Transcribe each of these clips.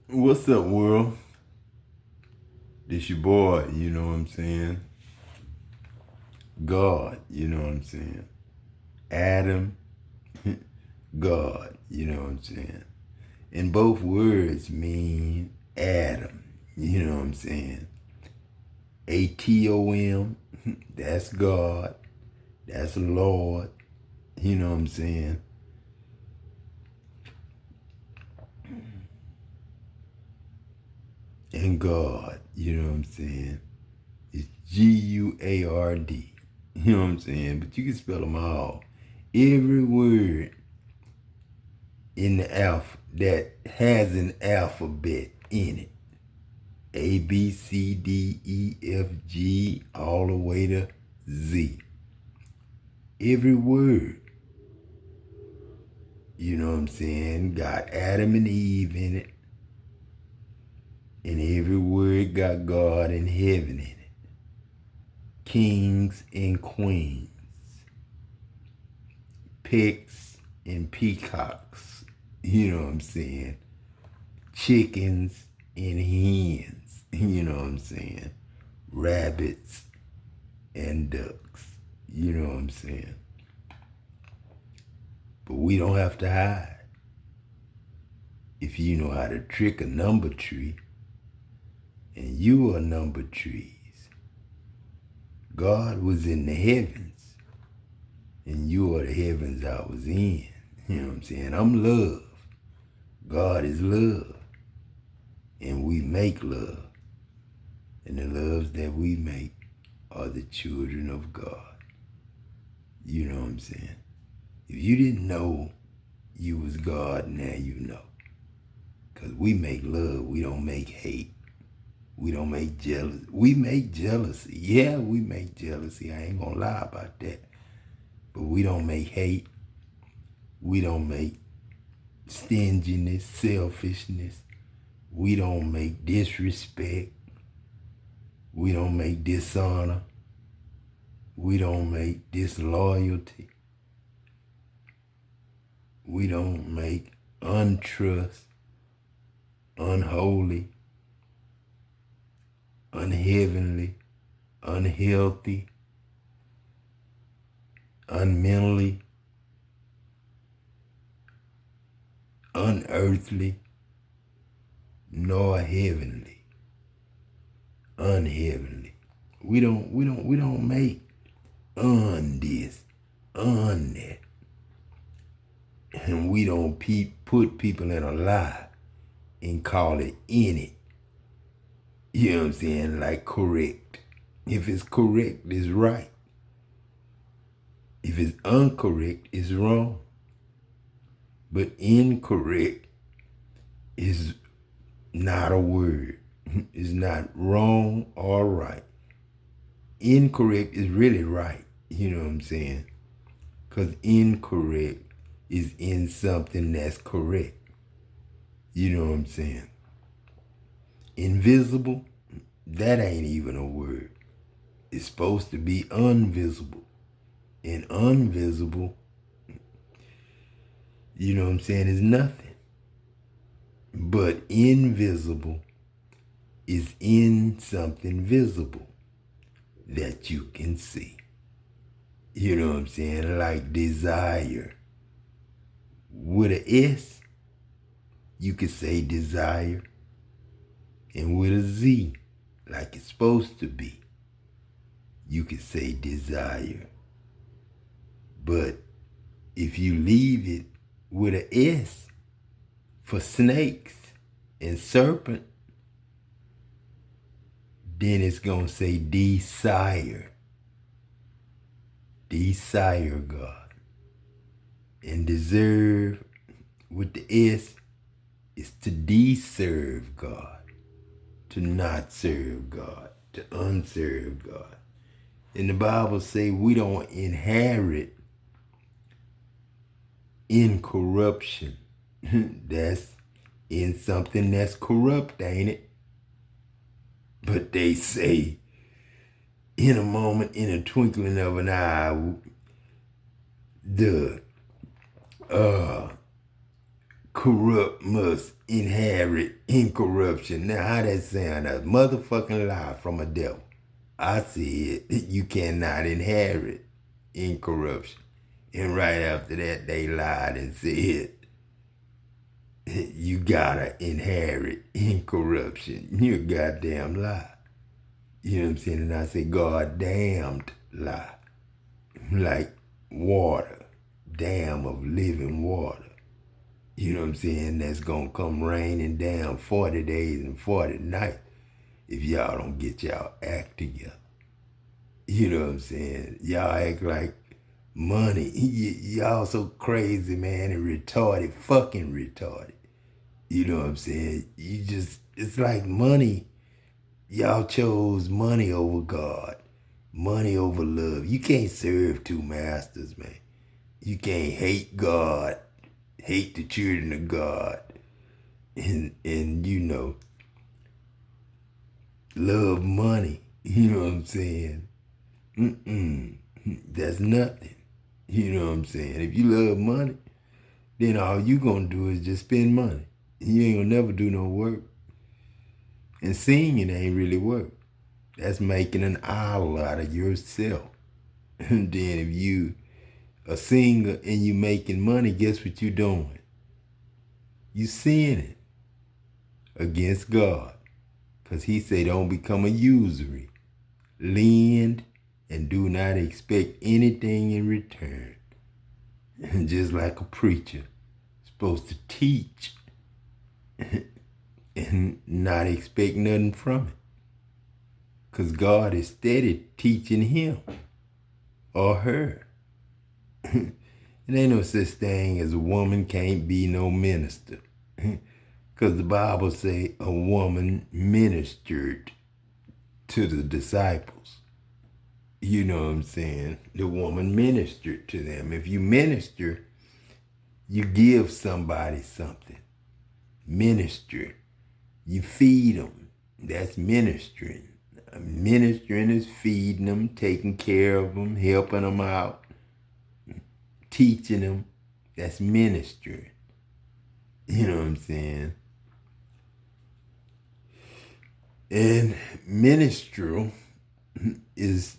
What's up, world? This your boy, you know what I'm saying? God, you know what I'm saying? Adam, God, you know what I'm saying? And both words mean Adam, you know what I'm saying? Atom, that's God, that's Lord, you know what I'm saying? And God, you know what I'm saying? It's G-U-A-R-D, you know what I'm saying? But you can spell them all. Every word in the alpha that has an alphabet in it. A, B, C, D, E, F, G, all the way to Z. Every word, you know what I'm saying, got Adam and Eve in it. And every word got God and heaven in it. Kings and queens. Pigs and peacocks. You know what I'm saying? Chickens and hens. You know what I'm saying? Rabbits and ducks. You know what I'm saying? But we don't have to hide. If you know how to trick a number tree, and you are number trees, God was in the heavens, and you are the heavens I was in. You know what I'm saying? I'm love. God is love. And we make love. And the loves that we make are the children of God. You know what I'm saying? If you didn't know you was God, now you know. Because we make love, we don't make hate. We don't make jealousy. We make jealousy. Yeah, we make jealousy. I ain't gonna lie about that. But we don't make hate. We don't make stinginess, selfishness. We don't make disrespect. We don't make dishonor. We don't make disloyalty. We don't make untrust, unholy, unheavenly, unhealthy, unmentally, unearthly, nor heavenly, unheavenly. We don't make this, that. And we don't put people in a lie and call it in it. You know what I'm saying? Like correct. If it's correct, it's right. If it's incorrect, it's wrong. But incorrect is not a word. It's not wrong or right. Incorrect is really right. You know what I'm saying? Because incorrect is in something that's correct. You know what I'm saying? Invisible, that ain't even a word. It's supposed to be invisible. And invisible, you know what I'm saying, is nothing. But invisible is in something visible that you can see. You know what I'm saying? Like desire. With an S, you could say desire. And with a Z, like it's supposed to be, you could say desire. But if you leave it with an S for snakes and serpent, then it's going to say desire. Desire God. And deserve with the S is to deserve God. To not serve God. To unserve God. And the Bible say we don't inherit incorruption. That's in something that's corrupt, ain't it? But they say, in a moment, in a twinkling of an eye, the corrupt must inherit incorruption. Now, how that sound? A motherfucking lie from a devil. I said you cannot inherit incorruption. And right after that, they lied and said you gotta inherit incorruption. You're a goddamn lie. You know what I'm saying? And I say, God damned lie. Like water, dam of living water. You know what I'm saying? That's gonna come raining down 40 days and 40 nights if y'all don't get y'all act together. You know what I'm saying? Y'all act like money. Y'all so crazy, man, and retarded, fucking retarded. You know what I'm saying? It's like money. Y'all chose money over God, money over love. You can't serve two masters, man. You can't hate God, hate the children of God, and you know, love money. You know what I'm saying? That's nothing. You know what I'm saying? If you love money, then all you gonna do is just spend money. You ain't gonna never do no work. And singing ain't really work. That's making an idol out of yourself. And then if you a singer and you making money, guess what you doing? You sinning against God. Because he say don't become a usury. Lend and do not expect anything in return. And just like a preacher supposed to teach and not expect nothing from it. Because God is steady teaching him or her. It ain't no such thing as a woman can't be no minister. Because the Bible say a woman ministered to the disciples. You know what I'm saying? The woman ministered to them. If you minister, you give somebody something. Minister. You feed them. That's ministering. Ministering is feeding them, taking care of them, helping them out, teaching them. That's ministering. You know what I'm saying? And ministerial is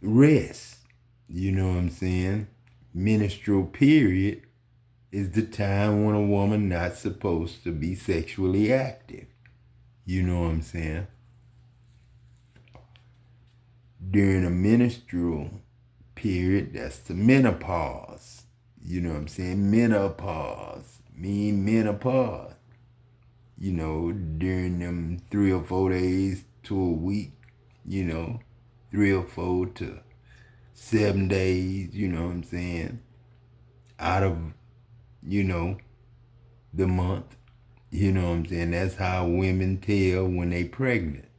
rest. You know what I'm saying? Menstrual period is the time when a woman not supposed to be sexually active. You know what I'm saying? During a menstrual period, that's the menopause. You know what I'm saying? Menopause. Menopause. You know, during them 3 or 4 days to a week, you know, 3 or 4 to 7 days, you know what I'm saying? Out of, you know, the month. You know what I'm saying? That's how women tell when they pregnant.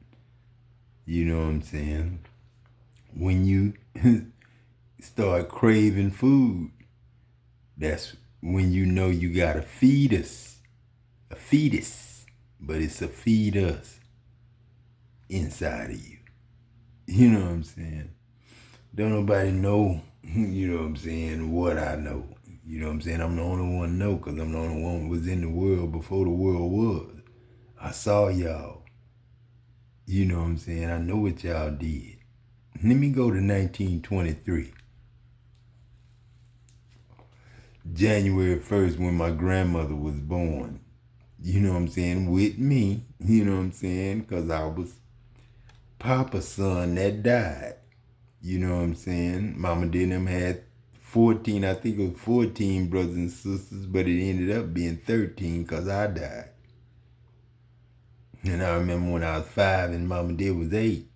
You know what I'm saying? When you start craving food, that's when you know you got a fetus. A fetus. But it's a fetus inside of you. You know what I'm saying? Don't nobody know, you know what I'm saying, what I know. You know what I'm saying? I'm the only one know because I'm the only one who was in the world before the world was. I saw y'all. You know what I'm saying? I know what y'all did. Let me go to 1923. January 1st when my grandmother was born. You know what I'm saying? With me. You know what I'm saying? Because I was Papa's son that died. You know what I'm saying? Mama did them had 14, I think it was 14 brothers and sisters, but it ended up being 13 because I died. And I remember when I was 5 and Mama did was 8.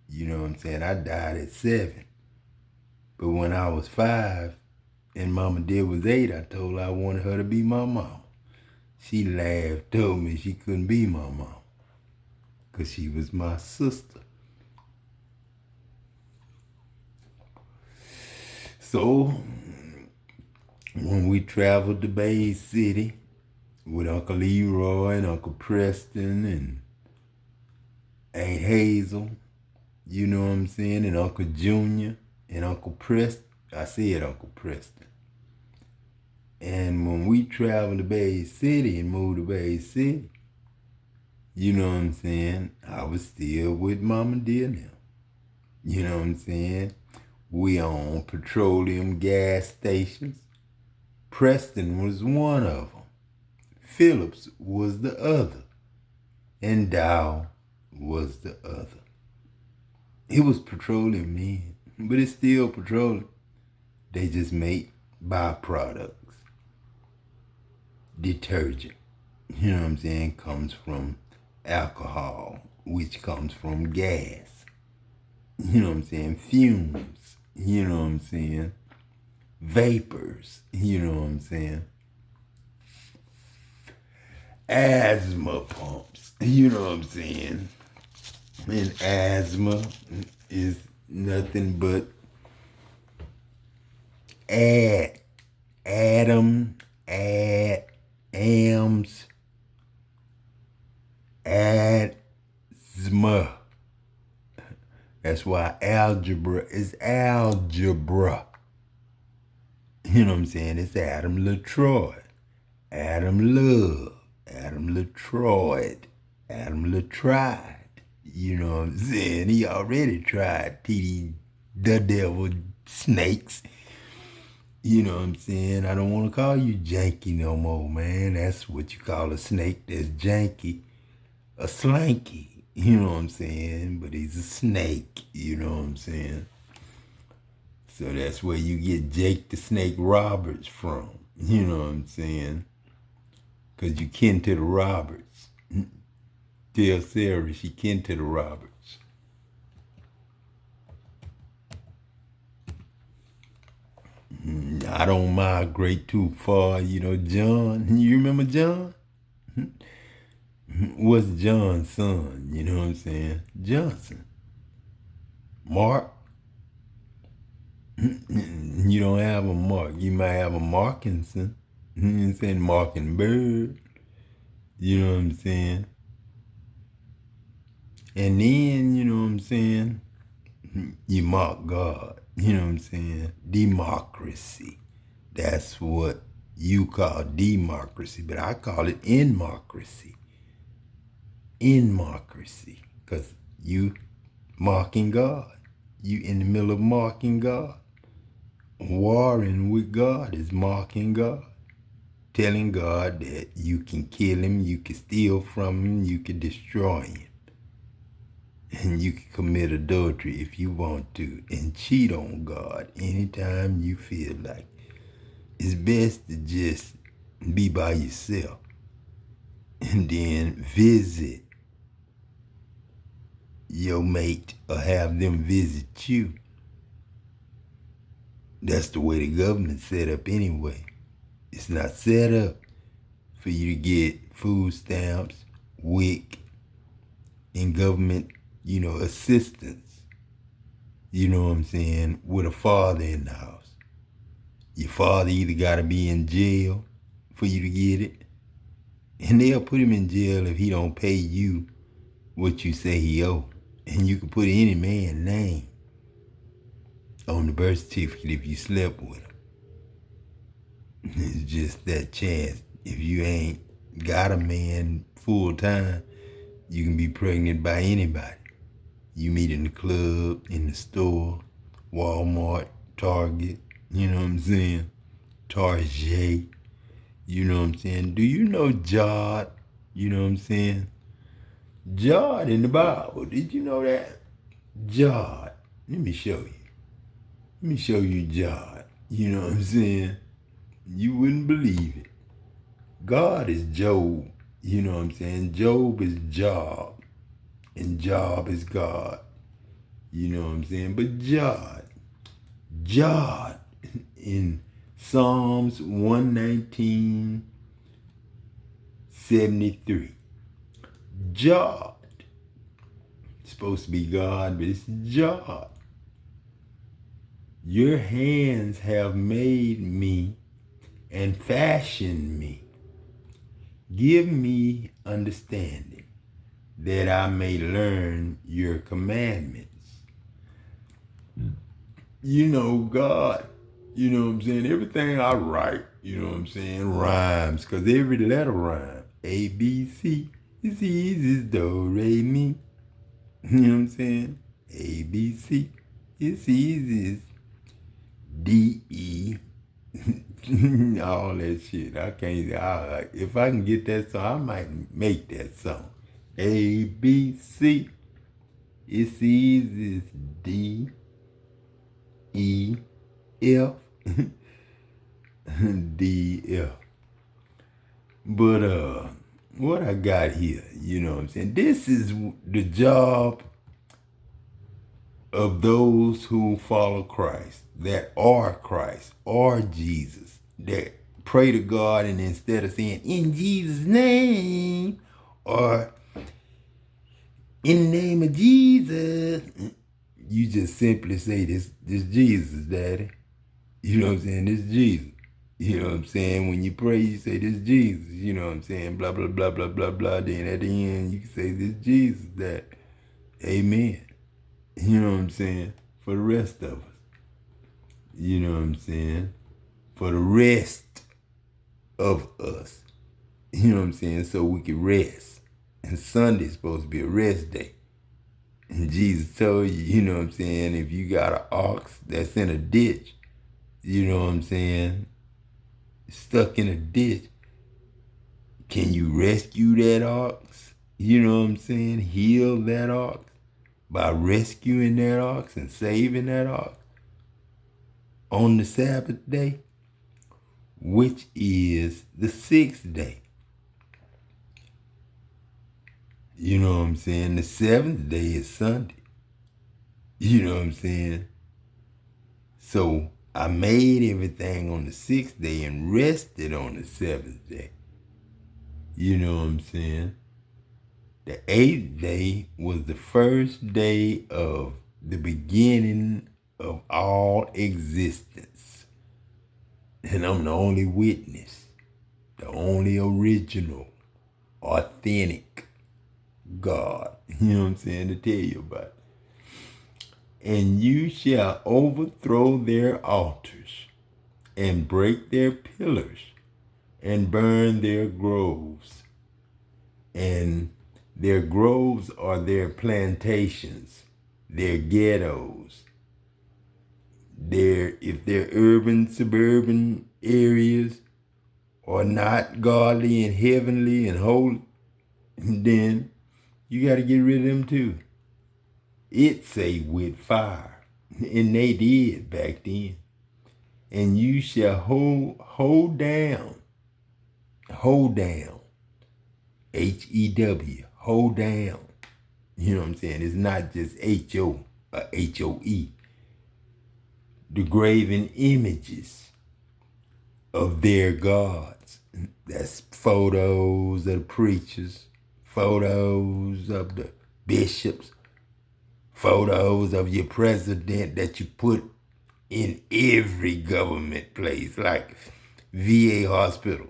You know what I'm saying? I died at 7. But when I was 5 and Mama did was 8, I told her I wanted her to be my mom. She laughed, told me she couldn't be my mom because she was my sister. So, when we traveled to Bay City with Uncle Leroy and Uncle Preston and Aunt Hazel, you know what I'm saying, and Uncle Junior and Uncle Preston, I said Uncle Preston, And when we traveled to Bay City and moved to Bay City, you know what I'm saying, I was still with Mama Dear now. You know what I'm saying? We own petroleum gas stations. Preston was one of them. Phillips was the other. And Dow was the other. It was petroleum then, but it's still petroleum. They just make byproducts. Detergent, you know what I'm saying, comes from alcohol, which comes from gas. You know what I'm saying? Fumes, you know what I'm saying? Vapors, you know what I'm saying? Asthma pumps, you know what I'm saying? And asthma is nothing but ams, asthma. That's why algebra is algebra. You know what I'm saying? It's Adam LaTroy, Adam Love, Adam LaTroy, Adam LaTried. You know what I'm saying? He already tried TD the devil snakes. You know what I'm saying? I don't want to call you janky no more, man. That's what you call a snake that's janky. A slanky. You know what I'm saying? But he's a snake. You know what I'm saying? So that's where you get Jake the Snake Roberts from. You know what I'm saying? Because you kin to the Roberts. Tell Sarah she kin to the Roberts. I don't migrate too far, you know, John. You remember John? What's John's son? You know what I'm saying? Johnson. Mark. You don't have a Mark. You might have a Markinson. You know what I'm saying? Markinbird. You know what I'm saying? And then, you know what I'm saying? You mock God. You know what I'm saying? Democracy. That's what you call democracy, but I call it inmocracy. Inmocracy. Because you mocking God. You in the middle of mocking God. Warring with God is mocking God. Telling God that you can kill him, you can steal from him, you can destroy him. And you can commit adultery if you want to and cheat on God anytime you feel like. It's best to just be by yourself and then visit your mate or have them visit you. That's the way the government's set up anyway. It's not set up for you to get food stamps, WIC, and government, you know, assistance. You know what I'm saying? With a father in the house. Your father either got to be in jail for you to get it, and they'll put him in jail if he don't pay you what you say he owe. And you can put any man's name on the birth certificate if you slept with him. It's just that chance. If you ain't got a man full time, you can be pregnant by anybody. You meet in the club, in the store, Walmart, Target, you know what I'm saying? Target, you know what I'm saying? Do you know Geagh? You know what I'm saying? Geagh in the Bible, did you know that? Geagh, let me show you. Let me show you Geagh, you know what I'm saying? You wouldn't believe it. God is Job, you know what I'm saying? Job is Job, and Job is God, you know what I'm saying? But Geagh in Psalms 119:73. Geagh. It's supposed to be God, but it's Geagh. Your hands have made me and fashioned me. Give me understanding that I may learn your commandments. You know, God, you know what I'm saying? Everything I write You know what I'm saying? Rhymes, because every letter rhyme. A, B, C. It's easy as do, re, mi. You know what I'm saying? A, B, C. It's easy as D, E. All that shit. I can't, if I can get that song, I might make that song. A, B, C. It's easy as D, E, F. D, F. But what I got here, you know what I'm saying? This is the job of those who follow Christ, that are Christ, are Jesus, that pray to God, and instead of saying in Jesus' name or in the name of Jesus, you just simply say this Jesus, Daddy. You know what I'm saying? This Jesus. You know what I'm saying? When you pray, you say this Jesus. You know what I'm saying? Blah, blah, blah, blah, blah, blah. Then at the end, you can say this Jesus, that. Amen. You know what I'm saying? For the rest of us. You know what I'm saying? For the rest of us. You know what I'm saying? So we can rest. And Sunday's supposed to be a rest day. And Jesus told you, you know what I'm saying, if you got an ox that's in a ditch, you know what I'm saying, stuck in a ditch, can you rescue that ox? You know what I'm saying? Heal that ox by rescuing that ox and saving that ox on the Sabbath day, which is the sixth day. You know what I'm saying? The seventh day is Sunday. You know what I'm saying? So I made everything on the sixth day and rested on the seventh day. You know what I'm saying? The eighth day was the first day of the beginning of all existence. And I'm the only witness, the only original, authentic God. You know what I'm saying? To tell you about it. And you shall overthrow their altars and break their pillars and burn their groves. And their groves are their plantations, their ghettos, if they're urban, suburban areas are not godly and heavenly and holy, then you got to get rid of them too. It say with fire, and they did back then. And you shall hold down, H-E-W, hold down. You know what I'm saying? It's not just H-O or H-O-E. The graven images of their gods. That's photos of the preachers, photos of the bishops, photos of your president that you put in every government place, like VA hospital.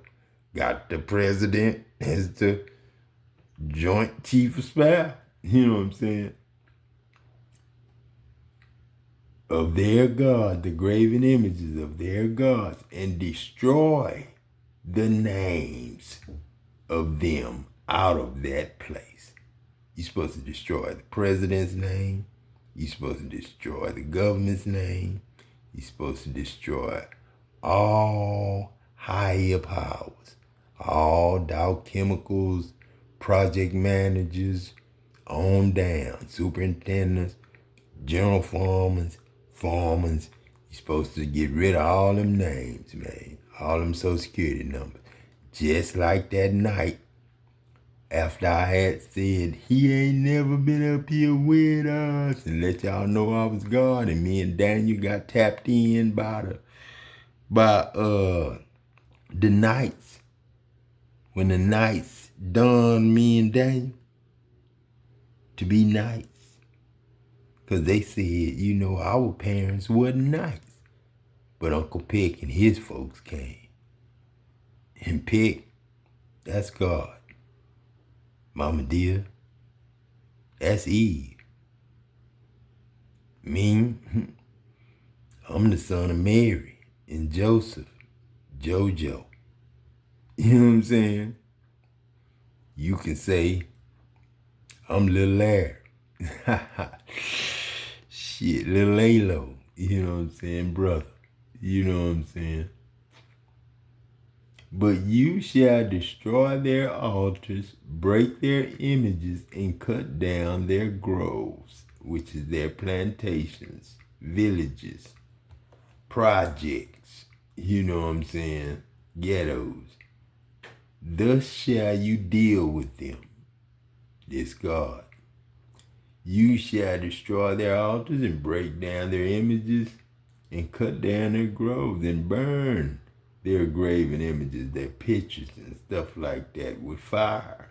Got the president as the joint chief of staff. You know what I'm saying? Of their God, the graven images of their gods, and destroy the names of them out of that place. You're supposed to destroy the president's name. You're supposed to destroy the government's name. You're supposed to destroy all higher powers, all Dow Chemicals, project managers, on down, superintendents, general foremen. You're supposed to get rid of all them names, man. All them social security numbers. Just like that night, after I had said, he ain't never been up here with us, and let y'all know I was God, and me and Daniel got tapped in by the knights. When the knights donned me and Daniel to be knights. Because they said, you know, our parents wasn't nice. But Uncle Peck and his folks came. And Peck, that's God. Mama dear, that's Eve. Me, I'm the son of Mary and Joseph. JoJo. You know what I'm saying? You can say, I'm Lil Larry. Shit, Lil Alo. You know what I'm saying, brother? You know what I'm saying? But you shall destroy their altars, break their images, and cut down their groves, which is their plantations, villages, projects, you know what I'm saying, ghettos. Thus shall you deal with them, this God. You shall destroy their altars and break down their images and cut down their groves and burn their graven images, their pictures and stuff like that with fire.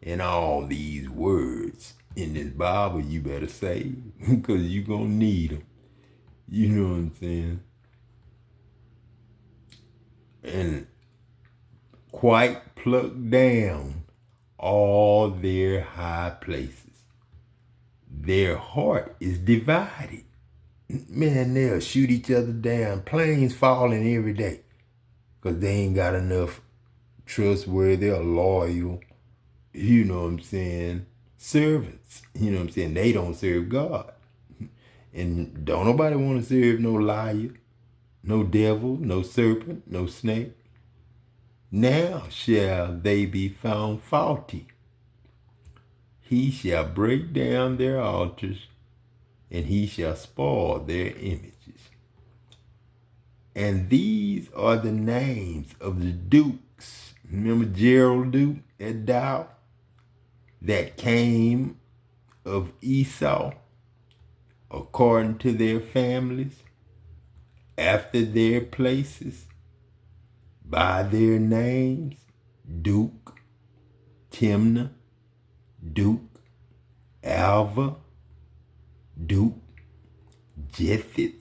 And all these words in this Bible you better say, because you're going to need them. You know what I'm saying? And quite pluck down all their high places. Their heart is divided. Man, they'll shoot each other down. Planes falling every day because they ain't got enough trustworthy or loyal, you know what I'm saying, servants. You know what I'm saying? They don't serve God. And don't nobody want to serve no liar, no devil, no serpent, no snake. Now shall they be found faulty. He shall break down their altars, and he shall spoil their images. And these are the names of the dukes. Remember Gerald Duke at Dow? That came of Esau, according to their families, after their places, by their names, Duke, Timnah, Duke, Alva, Duke, Jephthah.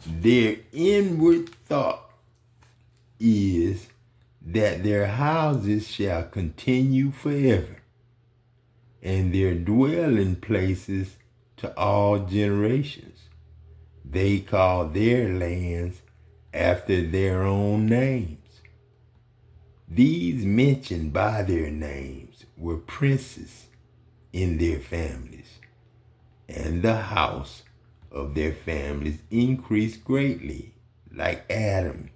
Their inward thought is that their houses shall continue forever, and their dwelling places to all generations. They call their lands after their own names. These mentioned by their names were princes in their families, and the house of their families increased greatly, like Adam,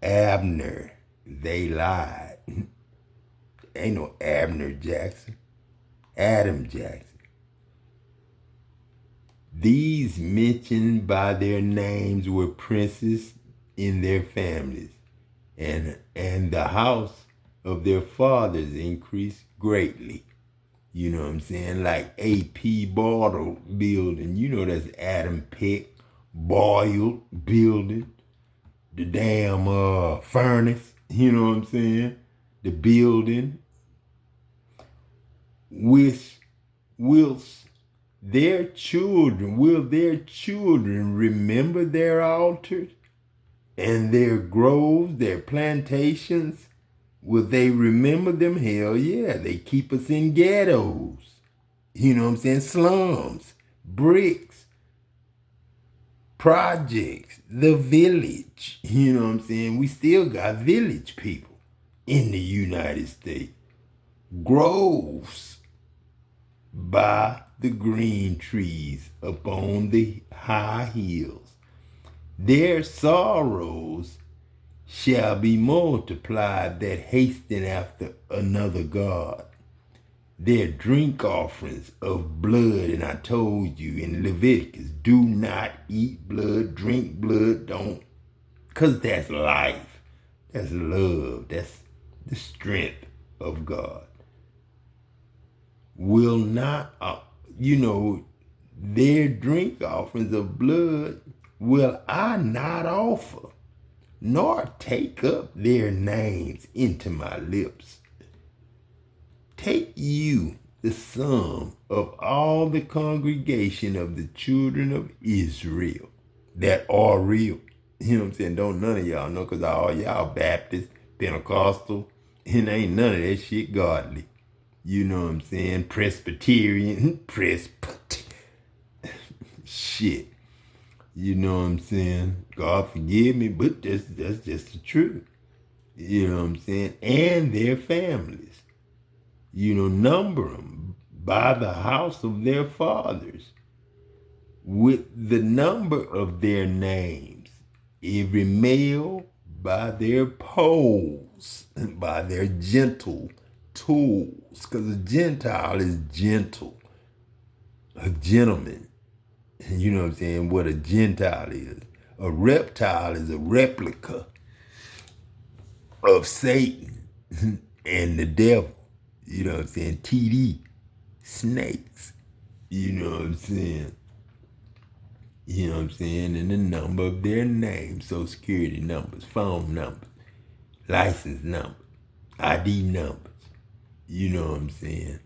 Abner. They lied. Ain't no Abner Jackson. Adam Jackson. These mentioned by their names were princes in their families, and the house of their fathers increased greatly. You know what I'm saying? Like A.P. Bartle building. You know that's Adam Peck, Boyle building. The damn furnace. You know what I'm saying? The building. Will their children remember their altars and their groves, their plantations? Will they remember them? Hell yeah, they keep us in ghettos. You know what I'm saying? Slums, bricks, projects, the village. You know what I'm saying? We still got village people in the United States. Groves by the green trees upon the high hills. Their sorrows shall be multiplied that hasten after another God. Their drink offerings of blood, and I told you in Leviticus, do not eat blood, drink blood, don't, because that's life, that's love, that's the strength of God. Will not, their drink offerings of blood will I not offer, nor take up their names into my lips. Take you the sum of all the congregation of the children of Israel that are real. You know what I'm saying? Don't none of y'all know, because all y'all Baptist, Pentecostal, and ain't none of that shit godly. You know what I'm saying? Presbyterian, shit. You know what I'm saying? God forgive me, but that's just the truth. You know what I'm saying? And their families. Number them by the house of their fathers with the number of their names, every male by their poles, by their gentle tools, because a Gentile is gentle, a gentleman. You know what I'm saying? What a Gentile is. A reptile is a replica of Satan and the devil. You know what I'm saying? TD, snakes. You know what I'm saying? You know what I'm saying? And the number of their names, social security numbers, phone numbers, license numbers, ID numbers. You know what I'm saying?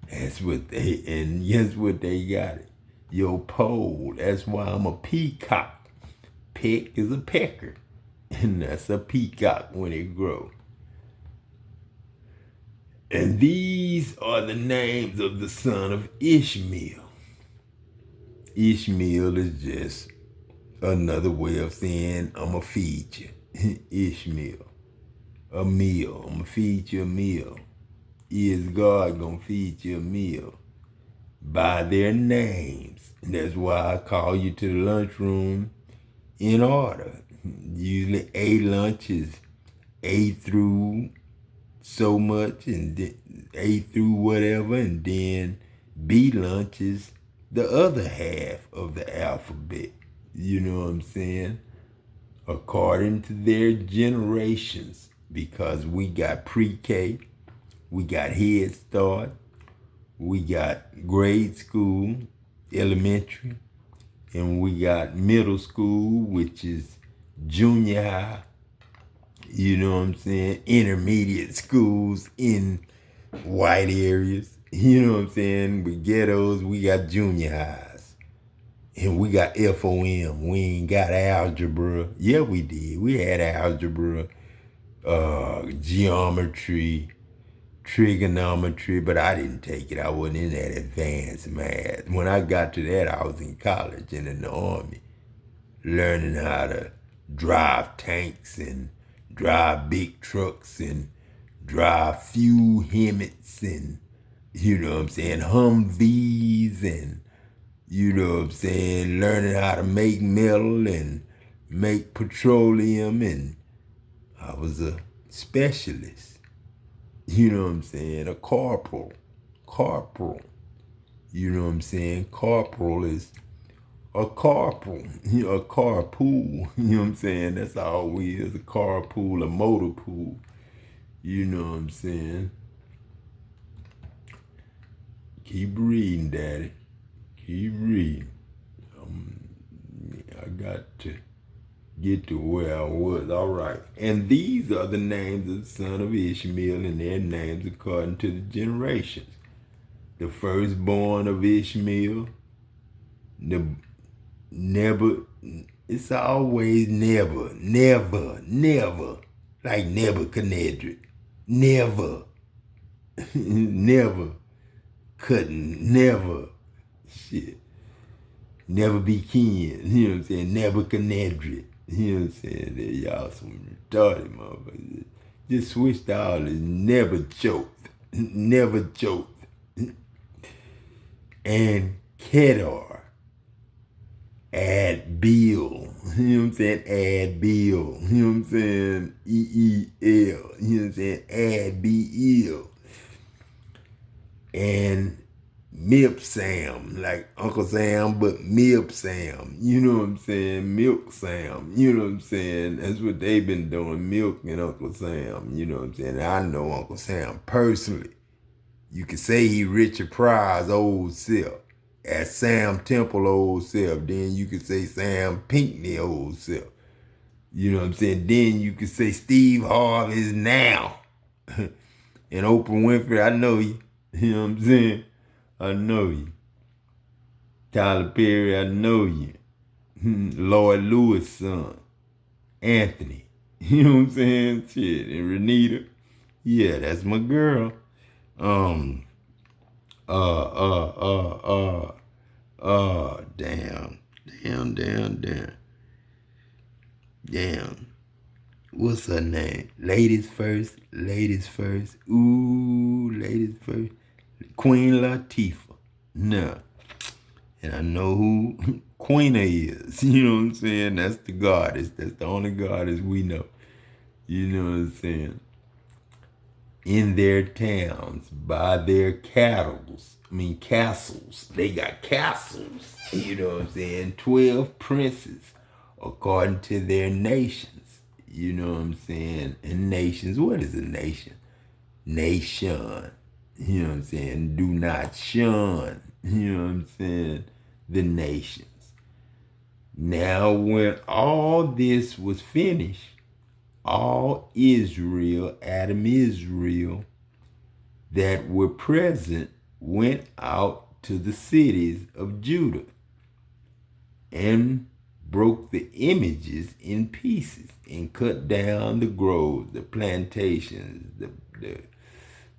That's what and guess what they got it? Your pole. That's why I'm a peacock. Peck is a pecker. And that's a peacock when it grows. And these are the names of the son of Ishmael. Ishmael is just another way of saying, I'm going to feed you. Ishmael. A meal. I'm going to feed you a meal. Is God going to feed you a meal? By their names. And that's why I call you to the lunchroom in order. Usually A lunch is A through so much, and A through whatever, and then B lunch is the other half of the alphabet. You know what I'm saying? According to their generations, because we got pre-K, we got Head Start, we got grade school, elementary, and we got middle school, which is junior high. You know what I'm saying? Intermediate schools in white areas. You know what I'm saying? With ghettos, we got junior highs. And we got FOM. We ain't got algebra. Yeah, we did. We had algebra, geometry, trigonometry, but I didn't take it. I wasn't in that advanced math. When I got to that, I was in college and in the Army, learning how to drive tanks and drive big trucks and drive fuel Hemmets and, you know what I'm saying, Humvees and, you know what I'm saying, learning how to make metal and make petroleum, and I was a specialist. You know what I'm saying? A corporal. Corporal. You know what I'm saying? Corporal is a carpool. A carpool. You know what I'm saying? That's all we is, a carpool, a motor pool. You know what I'm saying? Keep reading, Daddy. Keep reading. I got to get to where I was. All right. And these are the names of the son of Ishmael, and their names according to the generations. The firstborn of Ishmael, it's always never, like Nebuchadnezzar. Never, never, couldn't, never, shit. Never be kin, you know what I'm saying? Nebuchadnezzar, you know what I'm saying? Y'all some retarded motherfuckers. Just switched all this, never choked, never choked. And Kedar, add Bill, you know what I'm saying? Add Bill, you know what I'm saying? EEL, you know what I'm saying? Add B-E-L. And Milk Sam, like Uncle Sam, but Milk Sam. You know what I'm saying? Milk Sam. You know what I'm saying? That's what they've been doing, Milk and Uncle Sam. You know what I'm saying? And I know Uncle Sam personally. You could say he Richard Pryor's old self, as Sam Temple old self. Then you could say Sam Pinckney old self. You know what I'm saying? Then you could say Steve Harvey's now. And Oprah Winfrey, I know you. You know what I'm saying? I know you. Tyler Perry, I know you. Lloyd Lewis' son, Anthony. You know what I'm saying? Shit. And Renita. Yeah, that's my girl. Damn. Damn. What's her name? Ladies first. Ooh, ladies first. Queen Latifah. No. And I know who Queena is. You know what I'm saying? That's the goddess. That's the only goddess we know. You know what I'm saying? In their towns, by their castles. They got castles. You know what I'm saying? 12 princes, according to their nations. You know what I'm saying? And nations, what is a nation? Nation. You know what I'm saying? Do not shun. You know what I'm saying? The nations. Now, when all this was finished, all Israel, Adam Israel, that were present went out to the cities of Judah and broke the images in pieces and cut down the groves, the plantations, the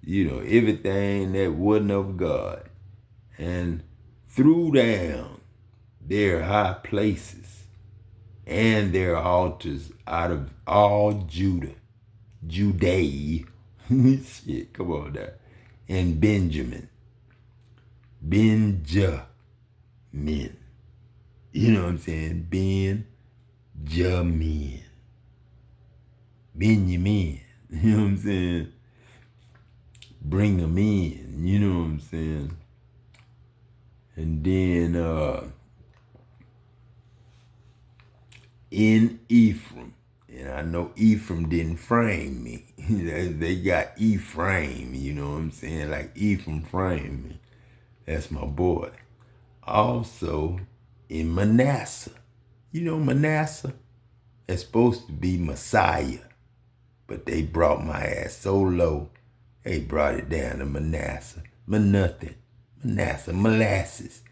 everything that wasn't of God, and threw down their high places and their altars out of all Judah. Shit, come on now. And Benjamin. You know what I'm saying? Benjamin. Benjamin. You know what I'm saying? Bring them in. You know what I'm saying? And then in Ephraim. And I know Ephraim didn't frame me. They got Ephraim, you know what I'm saying? Like Ephraim framed me. That's my boy. Also in Manasseh. You know Manasseh? That's supposed to be Messiah. But they brought my ass so low, they brought it down to Manasseh. Manasseh, molasses.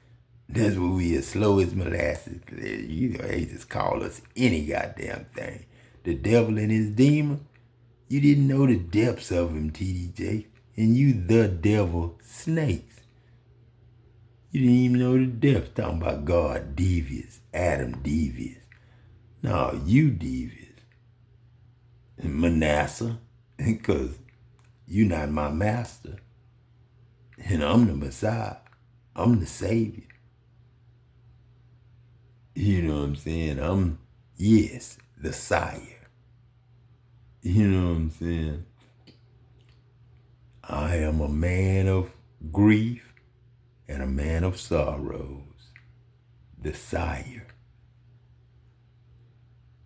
That's what we as slow as molasses. They just call us any goddamn thing. The devil and his demon, you didn't know the depths of him, TDJ. And you the devil snakes. You didn't even know the depths. Talking about God devious, Adam devious. No, you devious. And Manasseh, because you not my master. And I'm the Messiah. I'm the Savior. You know what I'm saying? The sire. You know what I'm saying? I am a man of grief and a man of sorrows. The sire.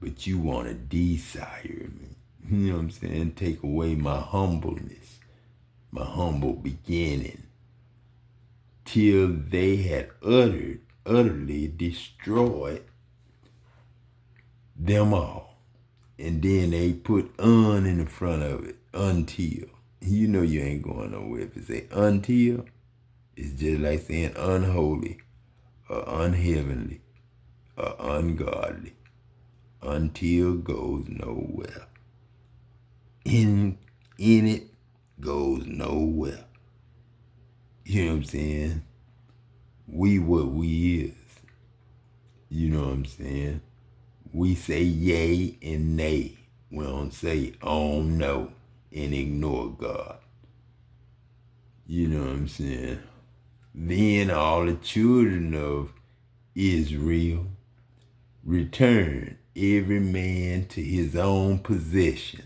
But you want to desire me. You know what I'm saying? Take away my humbleness, my humble beginning, till they had utterly destroyed them all. And then they put in the front of it, until. You know you ain't going nowhere. If it say until, it's just like saying unholy or unheavenly or ungodly. Until goes nowhere. In it goes nowhere. You know what I'm saying? We what we is. You know what I'm saying? We say yay and nay. We don't say oh no and ignore God. You know what I'm saying? Then all the children of Israel returned, every man to his own possession,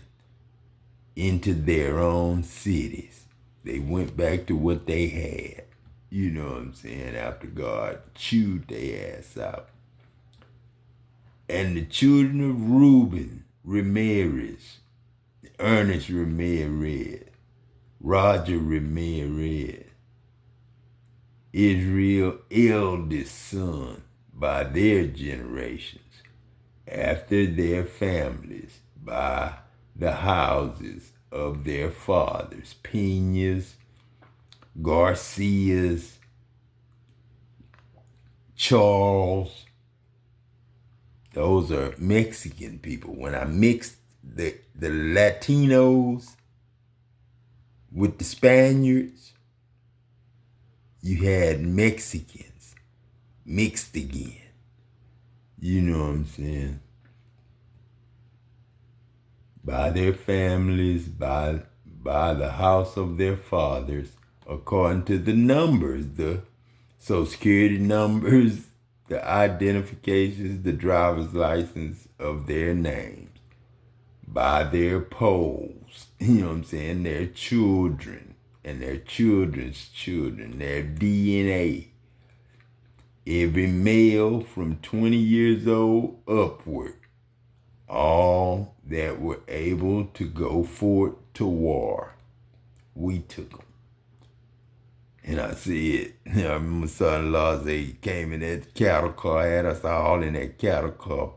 into their own cities. They went back to what they had. You know what I'm saying? After God chewed their ass out. And the children of Reuben, Ramirez, Ernest Ramirez, Roger Ramirez, Israel's eldest son by their generations, after their families, by the houses of their fathers, Peñas, Garcias, Charles. Those are Mexican people. When I mixed the Latinos with the Spaniards, you had Mexicans mixed again. You know what I'm saying? By their families, by the house of their fathers, according to the numbers, the Social Security numbers, the identifications, the driver's license of their names, by their polls, you know what I'm saying, their children and their children's children, their DNA. Every male from 20 years old upward, all that were able to go forth to war, we took them. And I said, I remember my son-in-law say he came in that cattle car, had us all in that cattle car,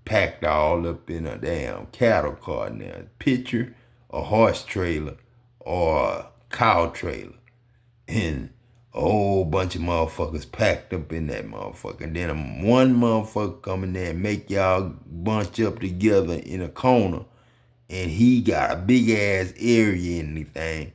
packed all up in a damn cattle car now. Picture a horse trailer or a cow trailer. And a whole bunch of motherfuckers packed up in that motherfucker. And then one motherfucker come in there and make y'all bunch up together in a corner. And he got a big ass area in the thing.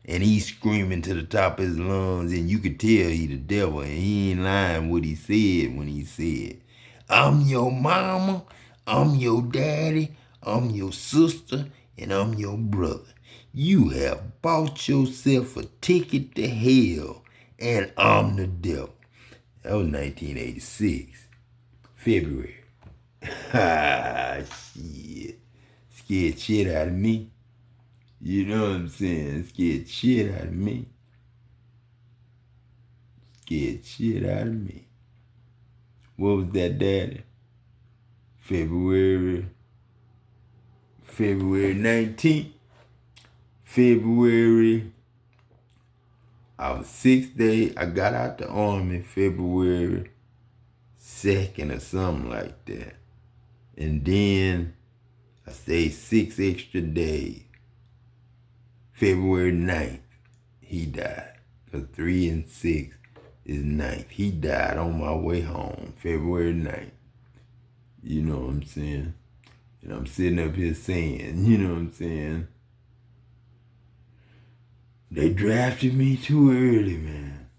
And he's screaming to the top of his lungs, and you could tell he the devil, and he ain't lying what he said when he said, I'm your mama, I'm your daddy, I'm your sister, and I'm your brother. You have bought yourself a ticket to hell, and I'm the devil. That was 1986, February. Ah, shit. Scared shit out of me. You know what I'm saying? Scared shit out of me. Scared shit out of me. What was that, Daddy? February 19th. February, our 6th day, I got out the army February 2nd or something like that. And then I stayed 6 extra days. February 9th, he died. Because 3 and 6 is 9th. He died on my way home, February 9th. You know what I'm saying? And I'm sitting up here saying, you know what I'm saying? They drafted me too early, man.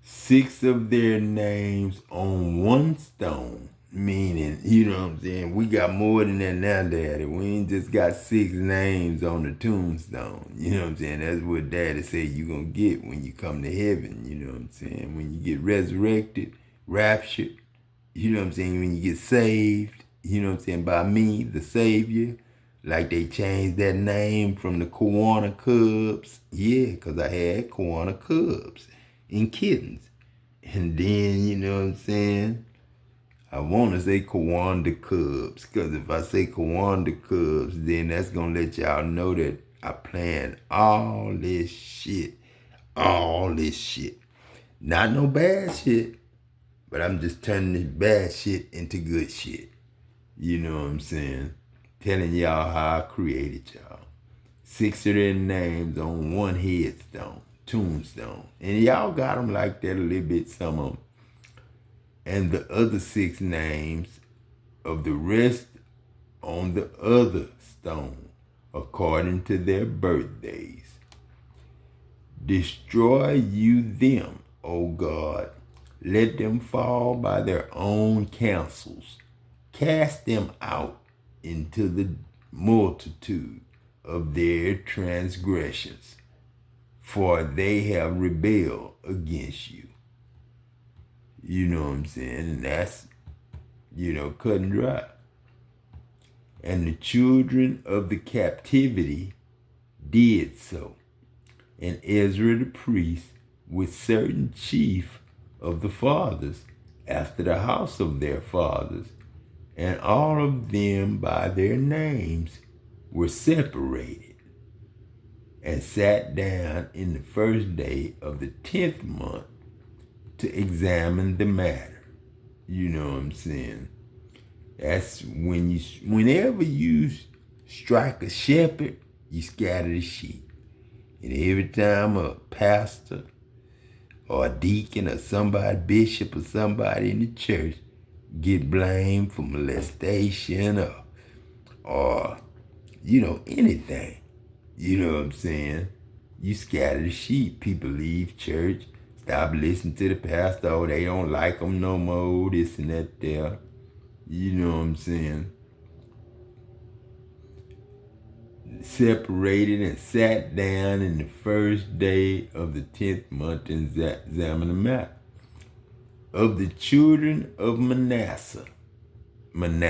6 of their names on one stone. Meaning, you know what I'm saying? We got more than that now, Daddy. We ain't just got 6 names on the tombstone. You know what I'm saying? That's what Daddy said you gonna get when you come to heaven. You know what I'm saying? When you get resurrected, raptured. You know what I'm saying? When you get saved. You know what I'm saying? By me, the Savior. Like they changed that name from the Kiwanis Cubs. Yeah, because I had Kiwanis Cubs and kittens. And then, you know what I'm saying? I want to say Kiwanis Cubs, because if I say Kiwanis Cubs, then that's going to let y'all know that I planned all this shit. All this shit. Not no bad shit, but I'm just turning this bad shit into good shit. You know what I'm saying? Telling y'all how I created y'all. 6 of their names on one headstone, tombstone. And y'all got them like that a little bit, some of them. And the other 6 names of the rest on the other stone, according to their birthdays. Destroy you them, O God. Let them fall by their own counsels. Cast them out into the multitude of their transgressions, for they have rebelled against you. You know what I'm saying? And that's, cut and dry. And the children of the captivity did so. And Ezra the priest, with certain chief of the fathers, after the house of their fathers, and all of them by their names, were separated, and sat down in the first day of the 10th month to examine the matter. You know what I'm saying? That's whenever you strike a shepherd, you scatter the sheep. And every time a pastor or a deacon or somebody, bishop or somebody in the church get blamed for molestation or anything, you know what I'm saying? You scatter the sheep. People leave church, stop listening to the pastor. Oh, they don't like them no more, this and that there. You know what I'm saying? Separated and sat down in the first day of the 10th month and examined the map. Of the children of Manasseh, like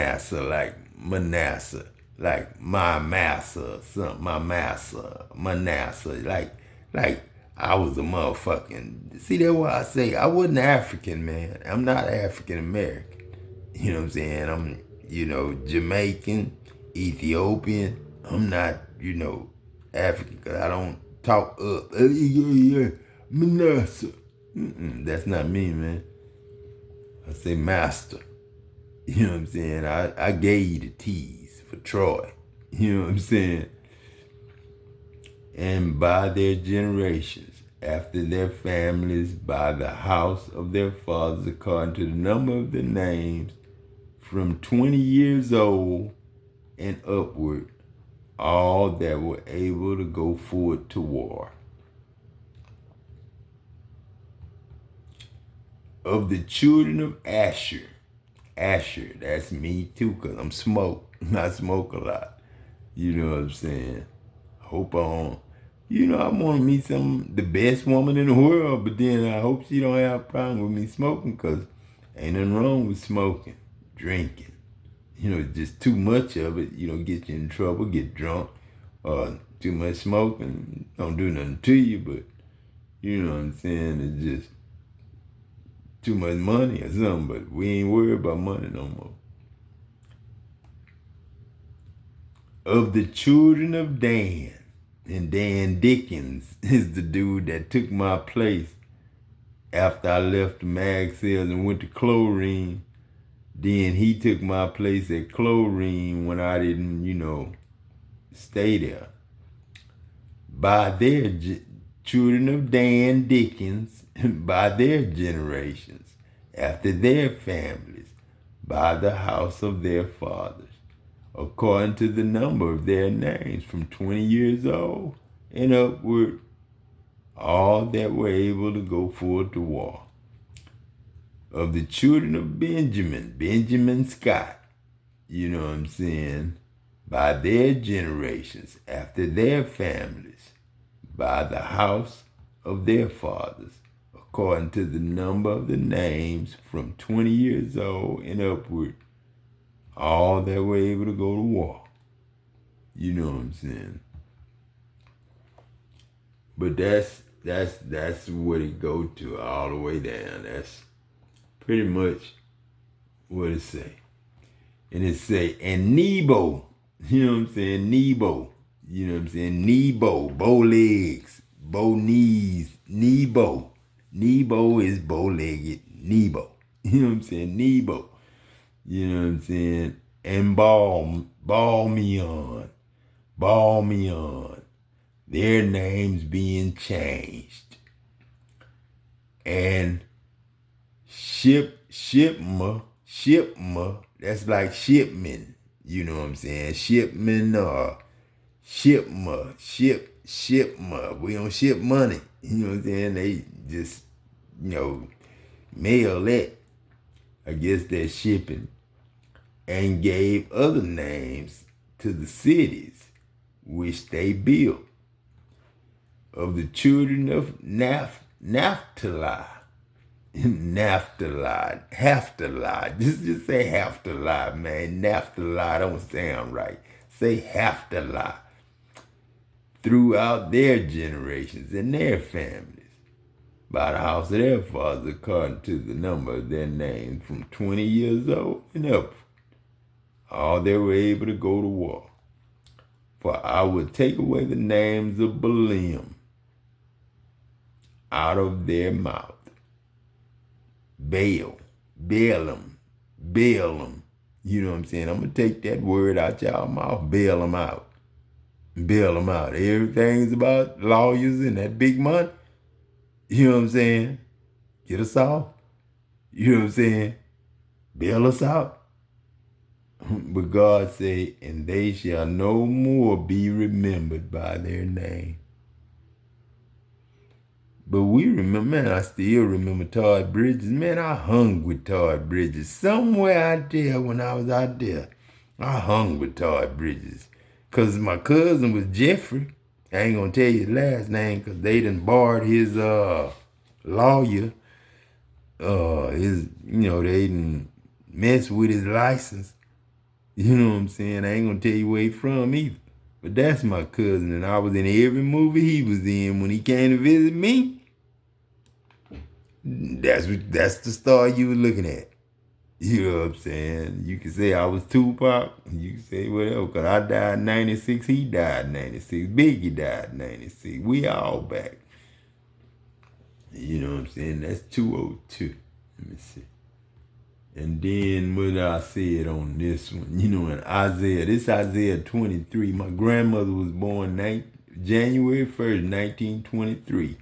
my master, something, my master, Manasseh, like I was a motherfucking, see, that's why I say I wasn't African, man. I'm not African American. You know what I'm saying? I'm, Jamaican, Ethiopian. I'm not, African, because I don't talk up. Manasseh. That's not me, man. I say master. You know what I'm saying? I gave you the T's for Troy. You know what I'm saying? And by their generations, after their families, by the house of their fathers, according to the number of their names, from 20 years old and upward, all that were able to go forward to war. Of the children of Asher, that's me too, because I'm smoke. I smoke a lot. You know what I'm saying? Hope I don't. I want to meet the best woman in the world, but then I hope she don't have a problem with me smoking, because ain't nothing wrong with smoking, drinking. Just too much of it, get you in trouble, get drunk, or too much smoking, don't do nothing to you, but you know what I'm saying, it's just too much money or something, but we ain't worried about money no more. Of the children of Dan, and Dan Dickens is the dude that took my place after I left the mag sales and went to chlorine. Then he took my place at chlorine when I didn't, stay there. By their children of Dan Dickens, by their generations, after their families, by the house of their fathers, according to the number of their names, from 20 years old and upward, all that were able to go forward to war. Of the children of Benjamin Scott, you know what I'm saying, by their generations, after their families, by the house of their fathers, according to the number of the names, from 20 years old and upward, all that were able to go to war. You know what I'm saying? But that's what it go to all the way down. That's pretty much what it say. And it say, and Nebo, you know what I'm saying? Nebo, you know what I'm saying? Nebo, bow legs, bow knees, Nebo. Nebo is bow-legged Nebo. You know what I'm saying? Nebo. You know what I'm saying? And Balmeon. Their names being changed. And Shipma, that's like shipman. You know what I'm saying? Shipman or Shipma. We don't ship money. You know what I'm saying? They just, mail it. I guess they're shipping. And gave other names to the cities which they built. Of the children of Naphtali. Just say Naphtali, man. Naphtali don't sound right. Say Naphtali. Throughout their generations and their families, by the house of their fathers, according to the number of their names, from 20 years old and up, all they were able to go to war. For I will take away the names of Balaam out of their mouth. Balaam. You know what I'm saying? I'm going to take that word out y'all mouth, bail them out. Everything's about lawyers and that big money. You know what I'm saying? Get us off. You know what I'm saying? Bail us out. But God said, and they shall no more be remembered by their name. But we remember, man, I still remember Todd Bridges. Man, I hung with Todd Bridges. Somewhere out there when I was out there, I hung with Todd Bridges. Because my cousin was Jeffrey. I ain't going to tell you his last name because they done barred his lawyer. They done mess with his license. You know what I'm saying? I ain't going to tell you where he from either. But that's my cousin, and I was in every movie he was in when he came to visit me. That's the star you were looking at. You know what I'm saying? You can say I was Tupac. You can say whatever, because I died in 96. He died in 96. Biggie died in 96. We all back. You know what I'm saying? That's 202. Let me see. And then what I said on this one, in Isaiah, this Isaiah 23. My grandmother was born January 1st, 1923.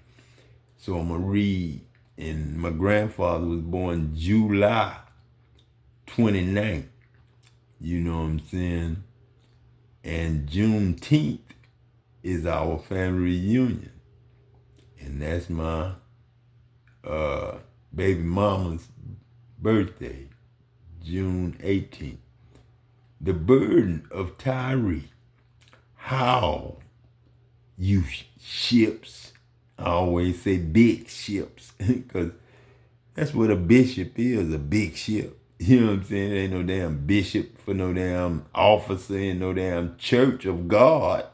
So I'm going to read. And my grandfather was born July 29th. You know what I'm saying? And Juneteenth is our family reunion. And that's my baby mama's birthday, June 18th. The burden of Tyre. How you ships, I always say big ships, because that's what a bishop is, a big ship. You know what I'm saying? There ain't no damn bishop for no damn officer in no damn church of God.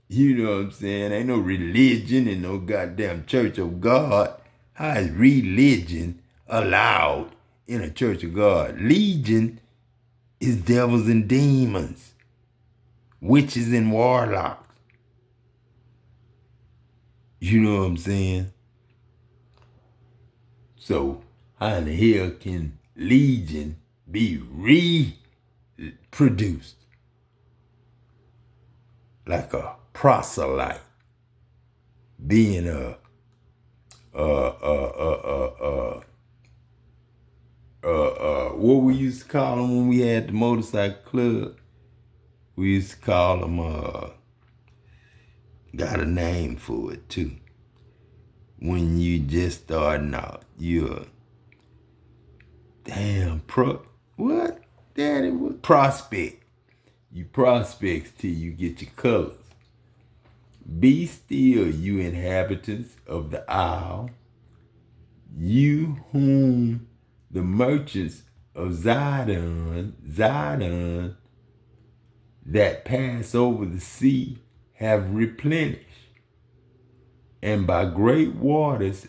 You know what I'm saying? Ain't no religion in no goddamn church of God. How is religion allowed in a church of God? Legion is devils and demons, witches and warlocks. You know what I'm saying? So how in the hell can legion be reproduced like a proselyte, being what we used to call them when we had the motorcycle club? We used to call them, got a name for it too. When you just starting out, you're what? Daddy, what? Prospect. You prospects till you get your colors. Be still, you inhabitants of the isle, you whom the merchants of Zidon that pass over the sea have replenished, and by great waters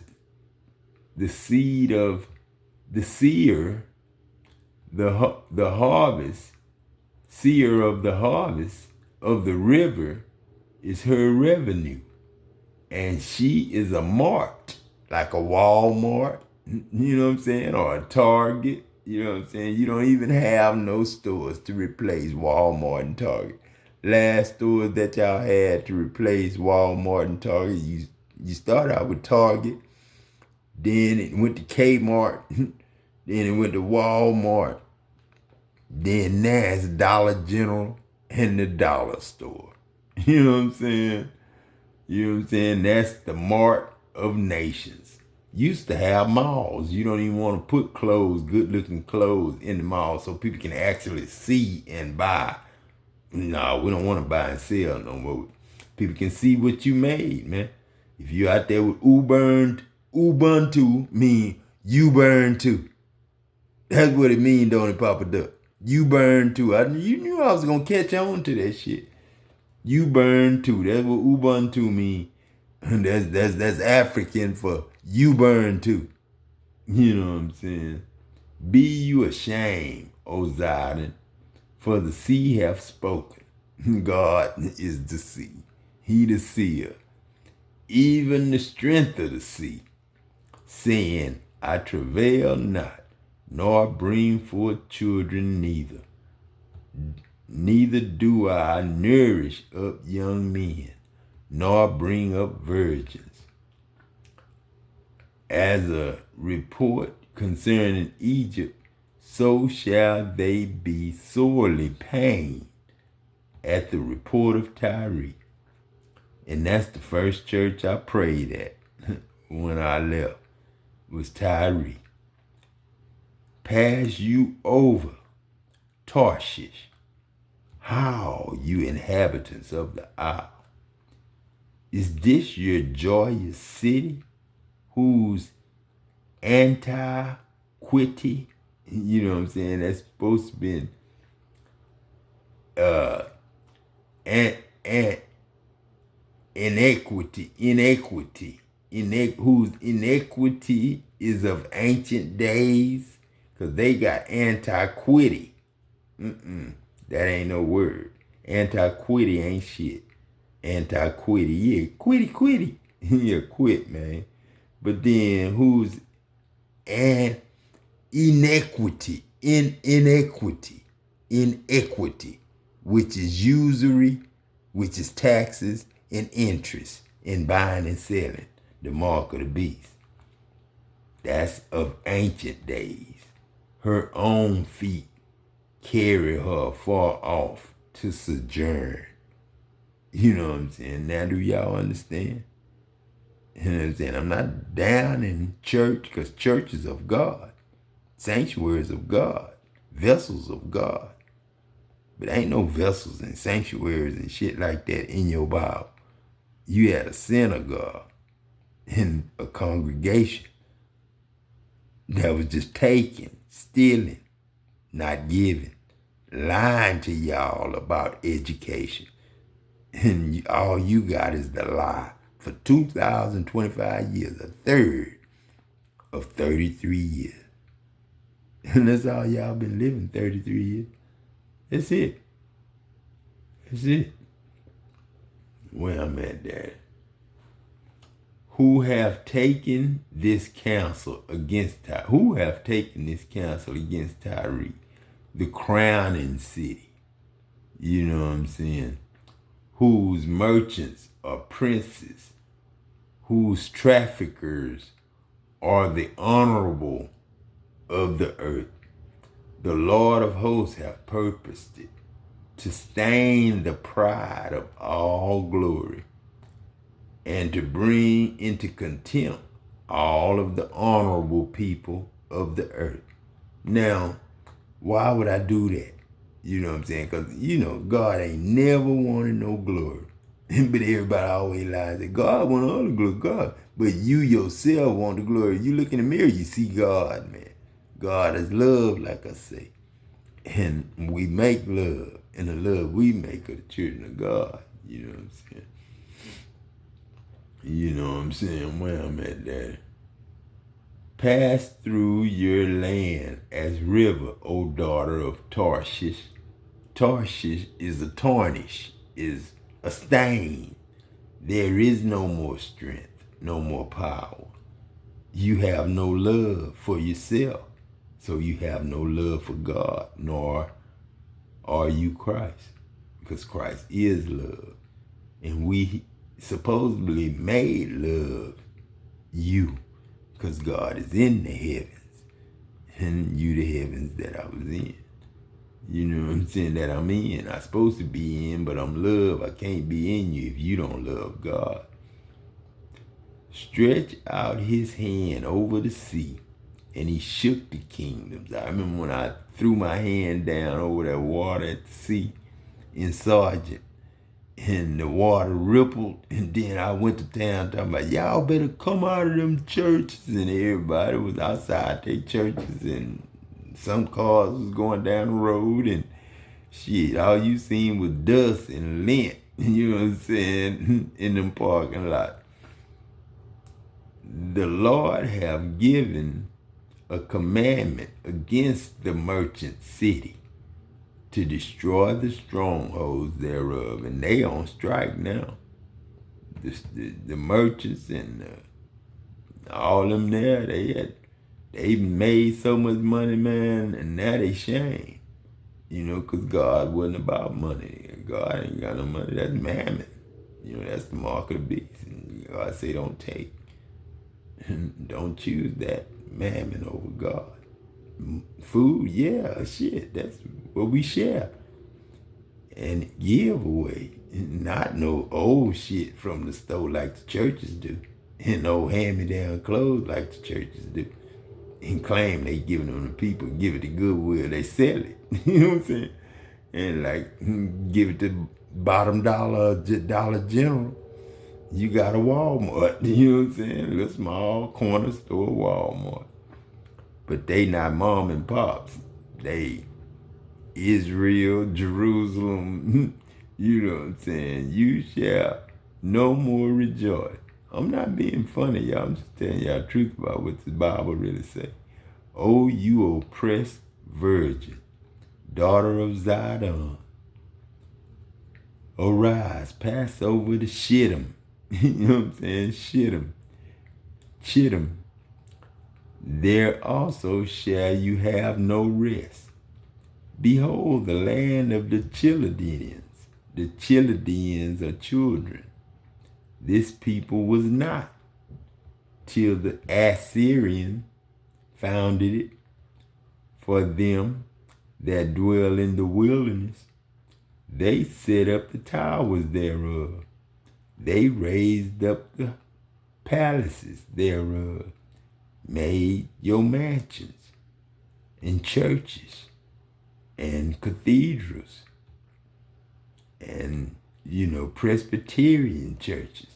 the seed of the seer, the harvest, seer of the harvest of the river is her revenue. And she is a mart, like a Walmart, you know what I'm saying, or a Target, you know what I'm saying? You don't even have no stores to replace Walmart and Target. Last stores that y'all had to replace Walmart and Target, you start out with Target, then it went to Kmart, then it went to Walmart, then now it's Dollar General and the dollar store. You know what I'm saying? You know what I'm saying? That's the mart of nations. Used to have malls. You don't even want to put clothes, good looking clothes in the mall so people can actually see and buy. No, we don't want to buy and sell no more. People can see what you made, man. If you're out there with Ubuntu mean you burn too. That's what it mean, don't it, Papa Duck? You burn too. You knew I was going to catch on to that shit. You burn too. That's what Ubuntu mean. That's African for you burn too. You know what I'm saying? Be you ashamed, O Zidon, for the sea hath spoken. God is the sea. He the seer. Even the strength of the sea, saying, I travail not, nor bring forth children neither. Neither do I nourish up young men, nor bring up virgins. As a report concerning Egypt, so shall they be sorely pained at the report of Tyre. And that's the first church I prayed at when I left was Tyre. Pass you over, Tarshish. How, you inhabitants of the isle? Is this your joyous city, whose antiquity, you know what I'm saying, that's supposed to be whose inequity is of ancient days, because they got antiquity. That ain't no word. Antiquity ain't shit. Antiquity, yeah, quitty. Yeah, quit, man. But then who's an inequity, inequity, which is usury, which is taxes and interest in buying and selling, the mark of the beast. That's of ancient days. Her own feet carry her far off to sojourn. You know what I'm saying? Now, do y'all understand? You know what I'm saying? I'm not down in church, because church is of God, sanctuaries of God, vessels of God. But ain't no vessels and sanctuaries and shit like that in your Bible. You had a synagogue and a congregation that was just taking, stealing, not giving, lying to y'all about education. And all you got is the lie. For 2,025 years, a third of 33 years. And that's all y'all been living, 33 years. That's it. That's it. Where I'm at, Daddy. Who have taken this counsel against Tyre? Who have taken this counsel against Tyre? The crowning city. You know what I'm saying? Whose merchants are princes, whose traffickers are the honorable of the earth. The Lord of hosts hath purposed it, to stain the pride of all glory, and to bring into contempt all of the honorable people of the earth. Now, why would I do that? You know what I'm saying? Because, God ain't never wanted no glory. But everybody always lies that God want all the glory, God. But you yourself want the glory. You look in the mirror, you see God, man. God is love, like I say. And we make love. And the love we make are the children of God. You know what I'm saying? You know what I'm saying? Where I'm at, Daddy. Pass through your land as river, O daughter of Tarshish. Tarshish is a tarnish, is a stain. There is no more strength, no more power. You have no love for yourself, so you have no love for God, nor are you Christ, because Christ is love. And we supposedly made love you, because God is in the heavens, and you the heavens that I was in. You know what I'm saying? That I'm in. I'm supposed to be in, but I'm love. I can't be in you if you don't love God. Stretch out his hand over the sea, and he shook the kingdoms. I remember when I threw my hand down over that water at the sea in Sargent, and the water rippled, and then I went to town talking about, y'all better come out of them churches, and everybody was outside their churches, and some cars was going down the road, and shit, all you seen was dust and lint, you know what I'm saying, in them parking lots. The Lord have given a commandment against the merchant city to destroy the strongholds thereof, and they on strike now. The merchants and all them there, they made so much money, man, and now they shame. Because God wasn't about money. God ain't got no money. That's mammon. That's the mark of the beast. And God say don't take. Don't choose that mammon over God. Food, yeah, shit. That's what we share. And give away. Not no old shit from the store like the churches do. and no hand-me-down clothes like the churches do, and claim they giving them to people, give it to Goodwill, they sell it. You know what I'm saying? And like give it to bottom Dollar General. You got a Walmart. You know what I'm saying? A little small corner store Walmart. But they not mom and pops. They Israel, Jerusalem. You know what I'm saying? You shall no more rejoice. I'm not being funny, y'all. I'm just telling y'all the truth about what the Bible really say. Oh, you oppressed virgin, daughter of Zidon, arise, pass over to Shittim. You know what I'm saying? Shittim. There also shall you have no rest. Behold, the land of the Chaldeans. The Chaldeans are children. This people was not, till the Assyrian founded it. For them that dwell in the wilderness, they set up the towers thereof. They raised up the palaces thereof, made your mansions and churches and cathedrals and, Presbyterian churches,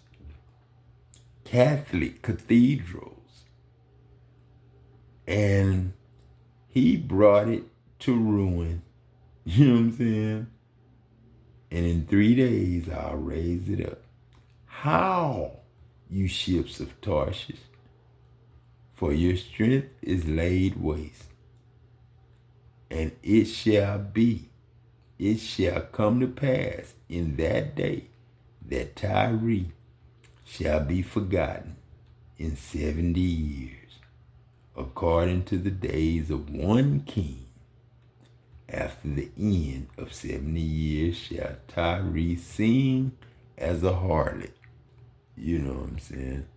Catholic cathedrals. And he brought it to ruin. You know what I'm saying? And in 3 days, I'll raise it up. How, you ships of Tarshish? For your strength is laid waste. And it shall come to pass in that day that Tyre shall be forgotten in 70 years, according to the days of one king. After the end of 70 years shall Tyre sing as a harlot. You know what I'm saying?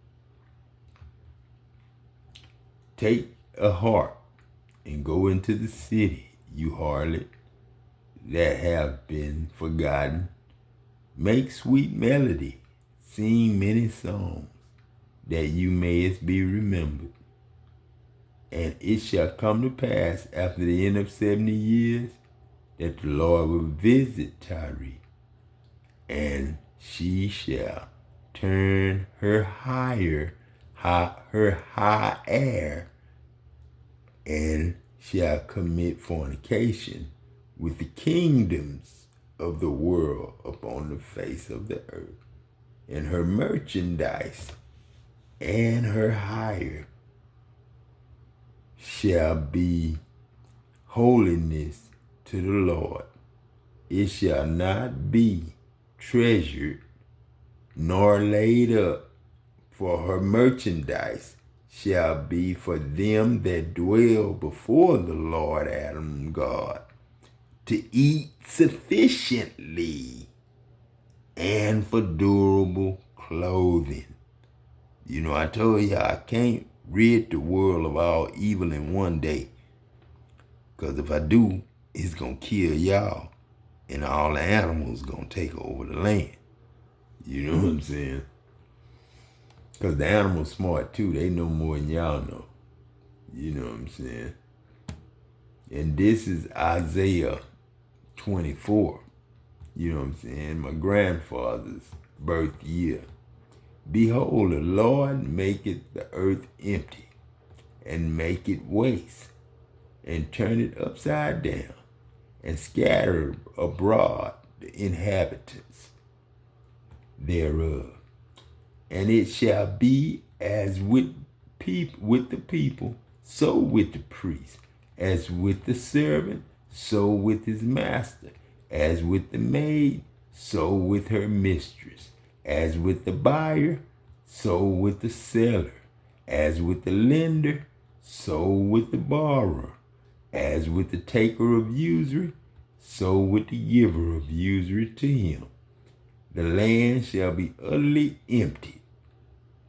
Take a harp and go into the city, you harlot, that have been forgotten. Make sweet melody, sing many songs, that you mayest be remembered. And it shall come to pass after the end of 70 years that the Lord will visit Tyre, and she shall turn her high air, and shall commit fornication with the kingdoms of the world upon the face of the earth. And her merchandise and her hire shall be holiness to the Lord. It shall not be treasured nor laid up, for her merchandise shall be for them that dwell before the Lord Adam God, to eat sufficiently and for durable clothing. I told you I can't rid the world of all evil in one day, because if I do, it's going to kill y'all, and all the animals going to take over the land. You know what I'm saying? Because the animals smart too. They know more than y'all know. You know what I'm saying? And this is Isaiah 24. You know what I'm saying? My grandfather's birth year. Behold, the Lord maketh the earth empty, and make it waste, and turn it upside down, and scatter abroad the inhabitants thereof. And it shall be as with the people, so with the priest, as with the servant, so with his master, as with the maid, so with her mistress, as with the buyer, so with the seller, as with the lender, so with the borrower, as with the taker of usury, so with the giver of usury to him. The land shall be utterly empty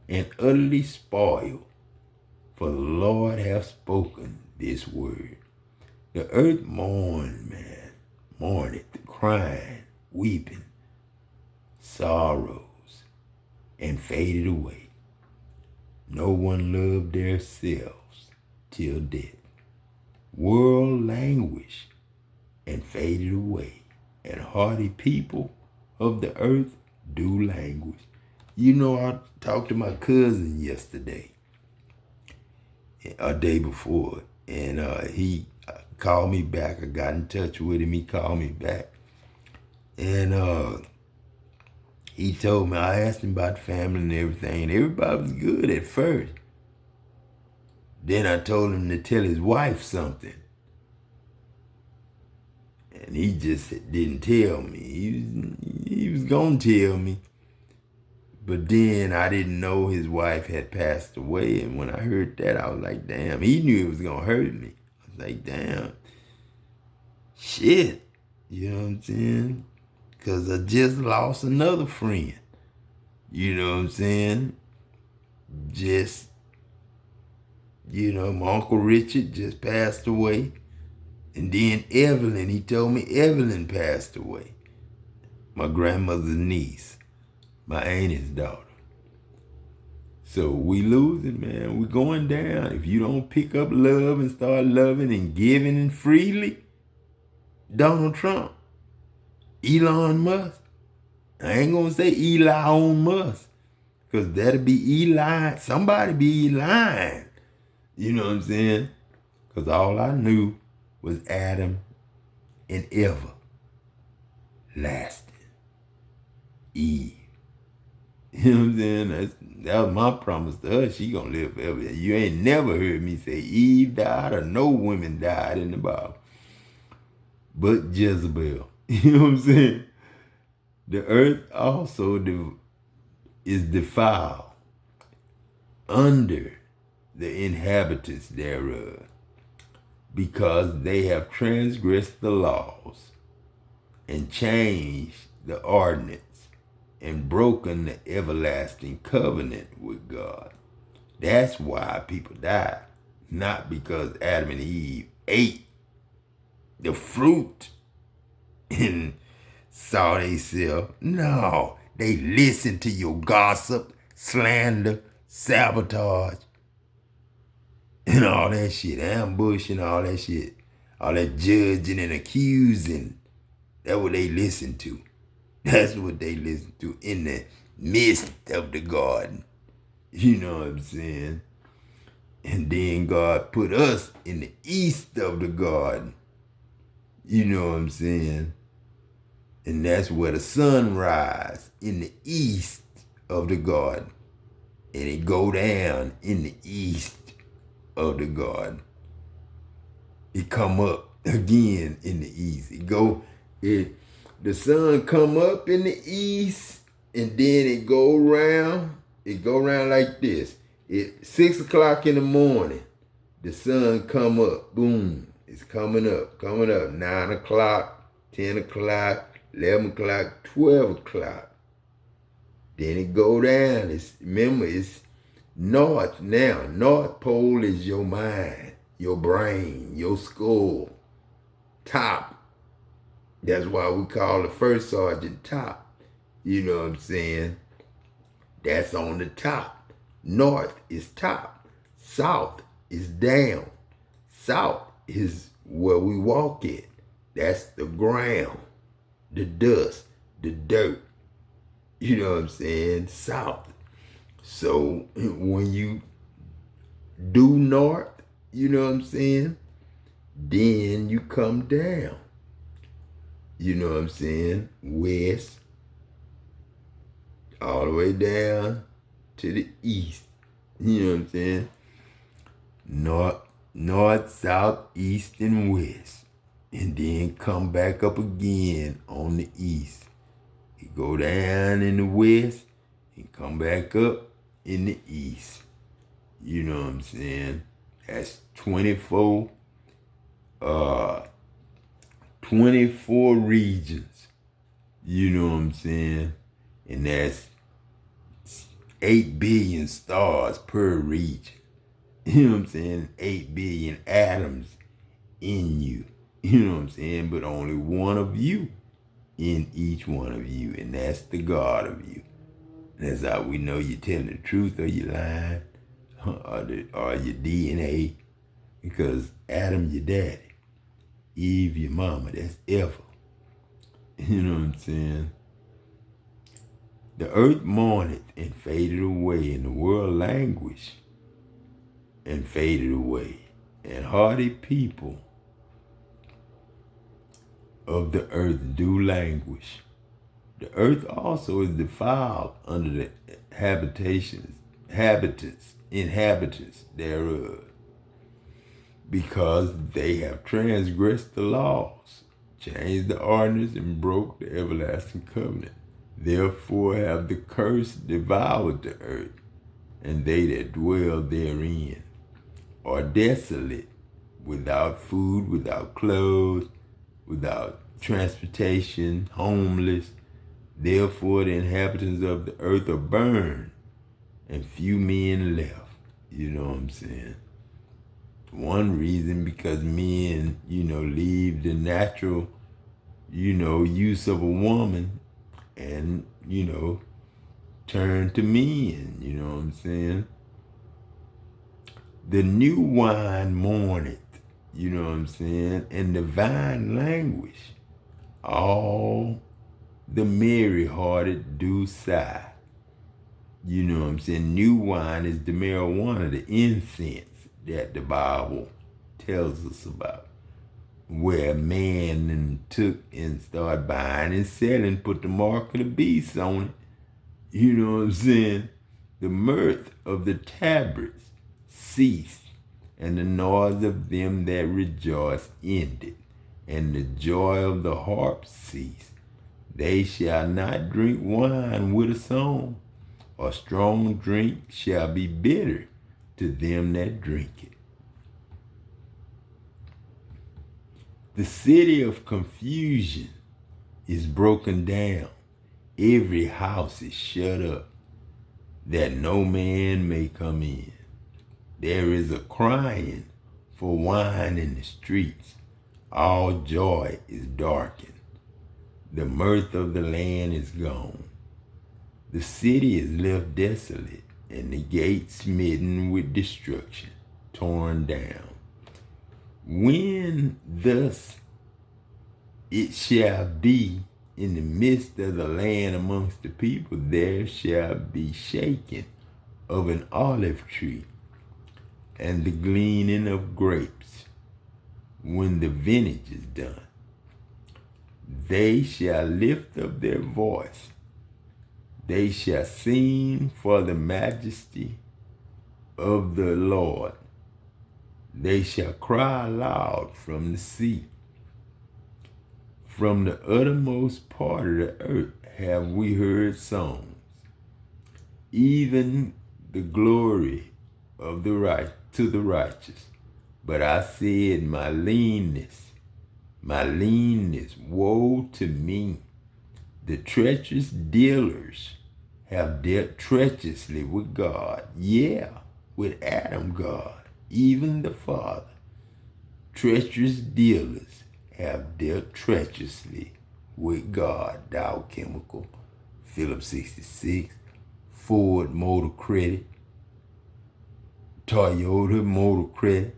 and utterly spoiled, for the Lord hath spoken this word. The earth mourneth, crying, weeping, sorrows, and faded away. No one loved themselves till death. World languished and faded away, and hardy people of the earth do languish. You know, I talked to my cousin yesterday, a day before, and he called me back. I got in touch with him. He called me back, and he told me, I asked him about the family and everything, and everybody was good at first. Then I told him to tell his wife something. And he just didn't tell me. He was going to tell me. But then I didn't know his wife had passed away. And when I heard that, I was like, damn. He knew it was going to hurt me. I was like, damn. Shit. You know what I'm saying? Because I just lost another friend. You know what I'm saying? Just, you know, my Uncle Richard just passed away. And then Evelyn, he told me Evelyn passed away. My grandmother's niece, my auntie's daughter. So we losing, man. We going down. If you don't pick up love and start loving and giving and freely, Donald Trump, Elon Musk. I ain't gonna say Elon Musk, because that'll be Eli. Somebody be lying. You know what I'm saying? Because all I knew was Adam and Eva lasting. Eve. You know what I'm saying? That was my promise to her. She gonna live forever. You ain't never heard me say Eve died or no women died in the Bible. But Jezebel. You know what I'm saying? The earth also is defiled under the inhabitants thereof, because they have transgressed the laws and changed the ordinance and broken the everlasting covenant with God. That's why people died, not because Adam and Eve ate the fruit and saw themselves. No, they listened to your gossip, slander, sabotage, and all that shit, ambush and all that shit, all that judging and accusing. That's what they listen to. That's what they listen to in the midst of the garden. You know what I'm saying? And then God put us in the east of the garden. You know what I'm saying? And that's where the sun rises, in the east of the garden. And it go down in the east of the garden. It come up again in the east. The sun come up in the east, and then it go around. It go around like this. 6 o'clock in the morning, the sun come up. Boom. It's coming up. 9 o'clock, 10 o'clock, 11 o'clock, 12 o'clock. Then it go down. Remember, it's north now. North pole is your mind, your brain, your skull. Top. That's why we call the first sergeant top. You know what I'm saying? That's on the top. North is top. South is down. South is where we walk at. That's the ground, the dust, the dirt. You know what I'm saying? South. So when you do north, you know what I'm saying? Then you come down. You know what I'm saying? West, all the way down to the east. You know what I'm saying? North, south, east, and west. And then come back up again on the east. You go down in the west and come back up in the east. You know what I'm saying? That's 24 regions. You know what I'm saying? And that's 8 billion stars per region. You know what I'm saying? 8 billion atoms in you. You know what I'm saying? But only one of you in each one of you. And that's the God of you. And that's how we know you're telling the truth or you're lying. or your DNA, because Adam your daddy, Eve your mama, that's Eva. You know what I'm saying? The earth mourned and faded away, and the world languished and faded away, and hardy people of the earth do languish. The earth also is defiled under the inhabitants thereof, because they have transgressed the laws, changed the ordinance, and broke the everlasting covenant. Therefore have the curse devoured the earth, and they that dwell therein are desolate, without food, without clothes, without transportation, homeless. Therefore the inhabitants of the earth are burned, and few men left. You know what I'm saying? One reason, because men, leave the natural, use of a woman and, turn to men. You know what I'm saying? The new wine mourneth, you know what I'm saying, and the vine languish. All the merry-hearted do sigh. You know what I'm saying? New wine is the marijuana, the incense that the Bible tells us about, where man took and started buying and selling, put the mark of the beast on it. You know what I'm saying? The mirth of the tabrets ceased, and the noise of them that rejoice ended, and the joy of the harp ceased. They shall not drink wine with a song, or strong drink shall be bitter to them that drink it. The city of confusion is broken down. Every house is shut up, that no man may come in. There is a crying for wine in the streets. All joy is darkened. The mirth of the land is gone. The city is left desolate, and the gate smitten with destruction, torn down. When thus it shall be in the midst of the land amongst the people, there shall be shaking of an olive tree, and the gleaning of grapes, when the vintage is done. They shall lift up their voice. They shall sing for the majesty of the Lord. They shall cry aloud from the sea. From the uttermost part of the earth have we heard songs, even the glory of the right to the righteous. But I said, my leanness, woe to me. The treacherous dealers have dealt treacherously with God. Yeah, with Adam God, even the Father. Treacherous dealers have dealt treacherously with God. Dow Chemical, Phillips 66, Ford Motor Credit, Toyota Motor Credit,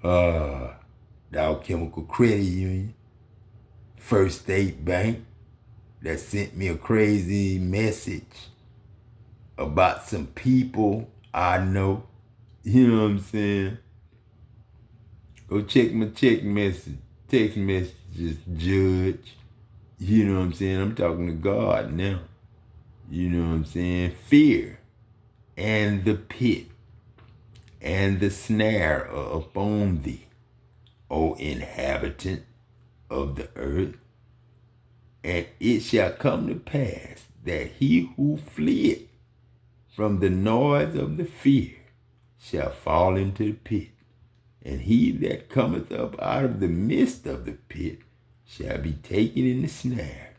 Dow Chemical Credit Union, First State Bank, that sent me a crazy message about some people I know. You know what I'm saying? Go check my text messages, Judge. You know what I'm saying? I'm talking to God now. You know what I'm saying? Fear and the pit and the snare are upon thee, O inhabitant of the earth. And it shall come to pass that he who fleeth from the noise of the fear shall fall into the pit, and he that cometh up out of the midst of the pit shall be taken in the snare.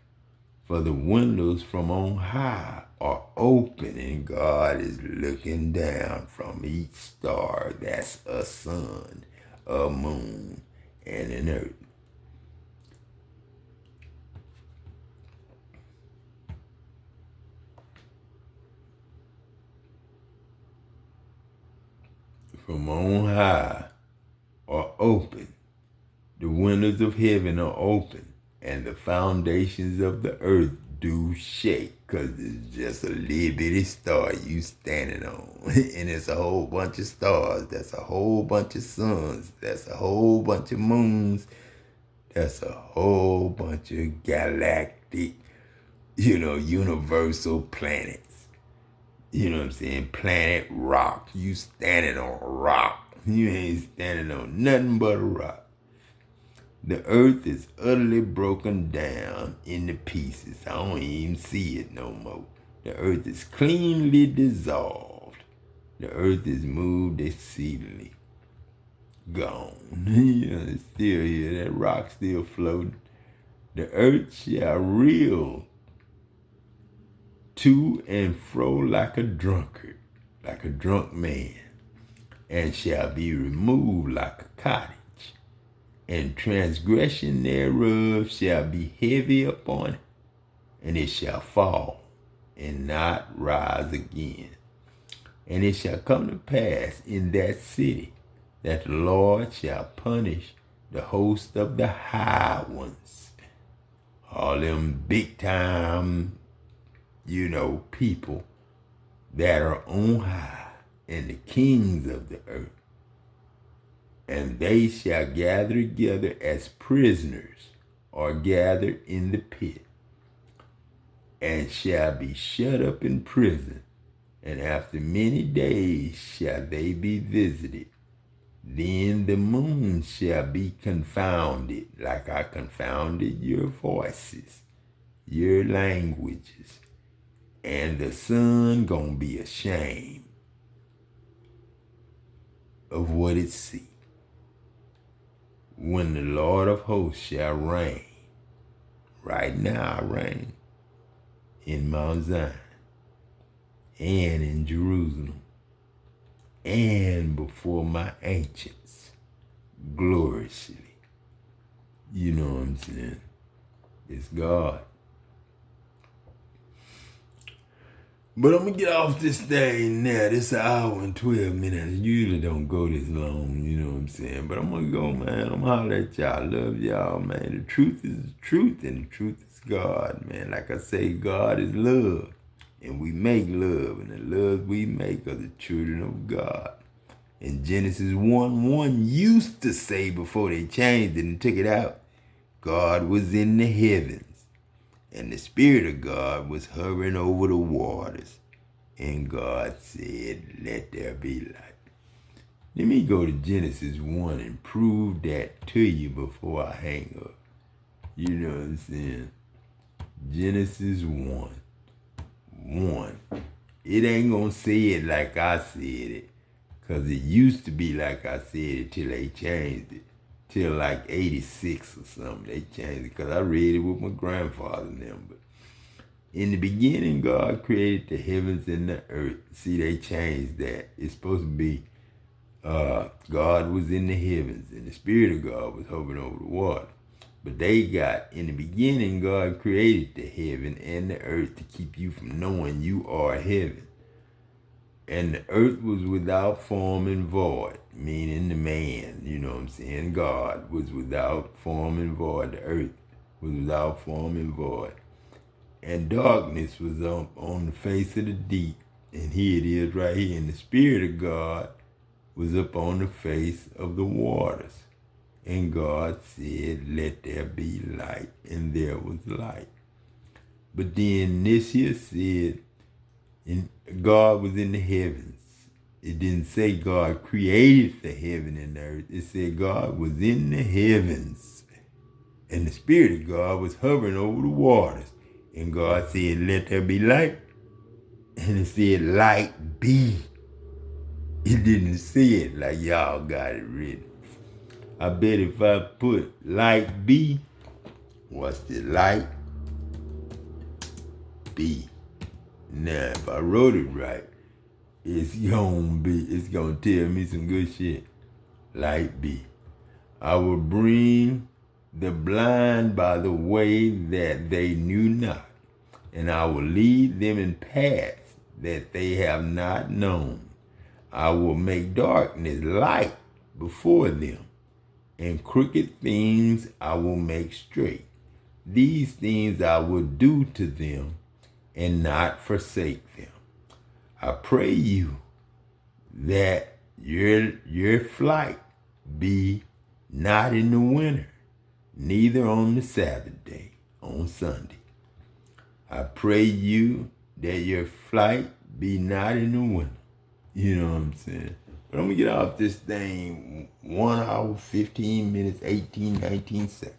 For the windows from on high are open, and God is looking down from each star. That's a sun, a moon, and an earth. from on high are open. The windows of heaven are open, and the foundations of the earth do shake, because it's just a little bitty star you standing on. And it's a whole bunch of stars. That's a whole bunch of suns. That's a whole bunch of moons. That's a whole bunch of galactic, universal planets. You know what I'm saying? Planet rock. You standing on a rock. You ain't standing on nothing but a rock. The earth is utterly broken down into pieces. I don't even see it no more. The earth is cleanly dissolved. The earth is moved exceedingly. Gone. It's still here. That rock still floating. The earth shall reel to and fro like a drunkard, like a drunk man, and shall be removed like a cottage. And transgression thereof shall be heavy upon it, and it shall fall, and not rise again. And it shall come to pass in that city that the Lord shall punish the host of the high ones, all them big time, people that are on high, and the kings of the earth. And they shall gather together as prisoners are gathered in the pit, and shall be shut up in prison, and after many days shall they be visited. Then the moon shall be confounded, like I confounded your voices, your languages, and the sun gonna be ashamed of what it sees. When the Lord of hosts shall reign, right now I reign in Mount Zion and in Jerusalem and before my ancients gloriously. You know what I'm saying? It's God. But I'm going to get off this thing now. This hour and 12 minutes. I usually don't go this long, you know what I'm saying? But I'm going to go, man. I'm going to holler at y'all. Love y'all, man. The truth is the truth, and the truth is God, man. Like I say, God is love. And we make love, and the love we make are the children of God. And Genesis 1:1 used to say, before they changed it and took it out, God was in the heavens. And the Spirit of God was hovering over the waters. And God said, let there be light. Let me go to Genesis 1 and prove that to you before I hang up. You know what I'm saying? Genesis 1. It ain't gonna say it like I said it. Because it used to be like I said it till they changed it. Till like 86 or something, they changed it, because I read it with my grandfather and them. But in the beginning, God created the heavens and the earth. See, they changed that. It's supposed to be God was in the heavens, and the Spirit of God was hovering over the water. But they got, in the beginning, God created the heaven and the earth to keep you from knowing you are heaven. And the earth was without form and void, meaning the man, you know what I'm saying? God was without form and void. The earth was without form and void. And darkness was on the face of the deep. And here it is right here. And the Spirit of God was up on the face of the waters. And God said, let there be light. And there was light. But then this here said, and God was in the heavens. It didn't say God created the heaven and the earth. It said God was in the heavens. And the Spirit of God was hovering over the waters. And God said, let there be light. And it said, light be. It didn't say it like y'all got it written. I bet if I put light be, what's the light be? Now, if I wrote it right, it's gonna tell me some good shit. Light be. I will bring the blind by the way that they knew not, and I will lead them in paths that they have not known. I will make darkness light before them, and crooked things I will make straight. These things I will do to them, and not forsake them. I pray you that your flight be not in the winter, neither on the Sabbath day, on Sunday. I pray you that your flight be not in the winter. You know what I'm saying? But I'm gonna get off this thing 1 hour, 15 minutes, 18, 19 seconds.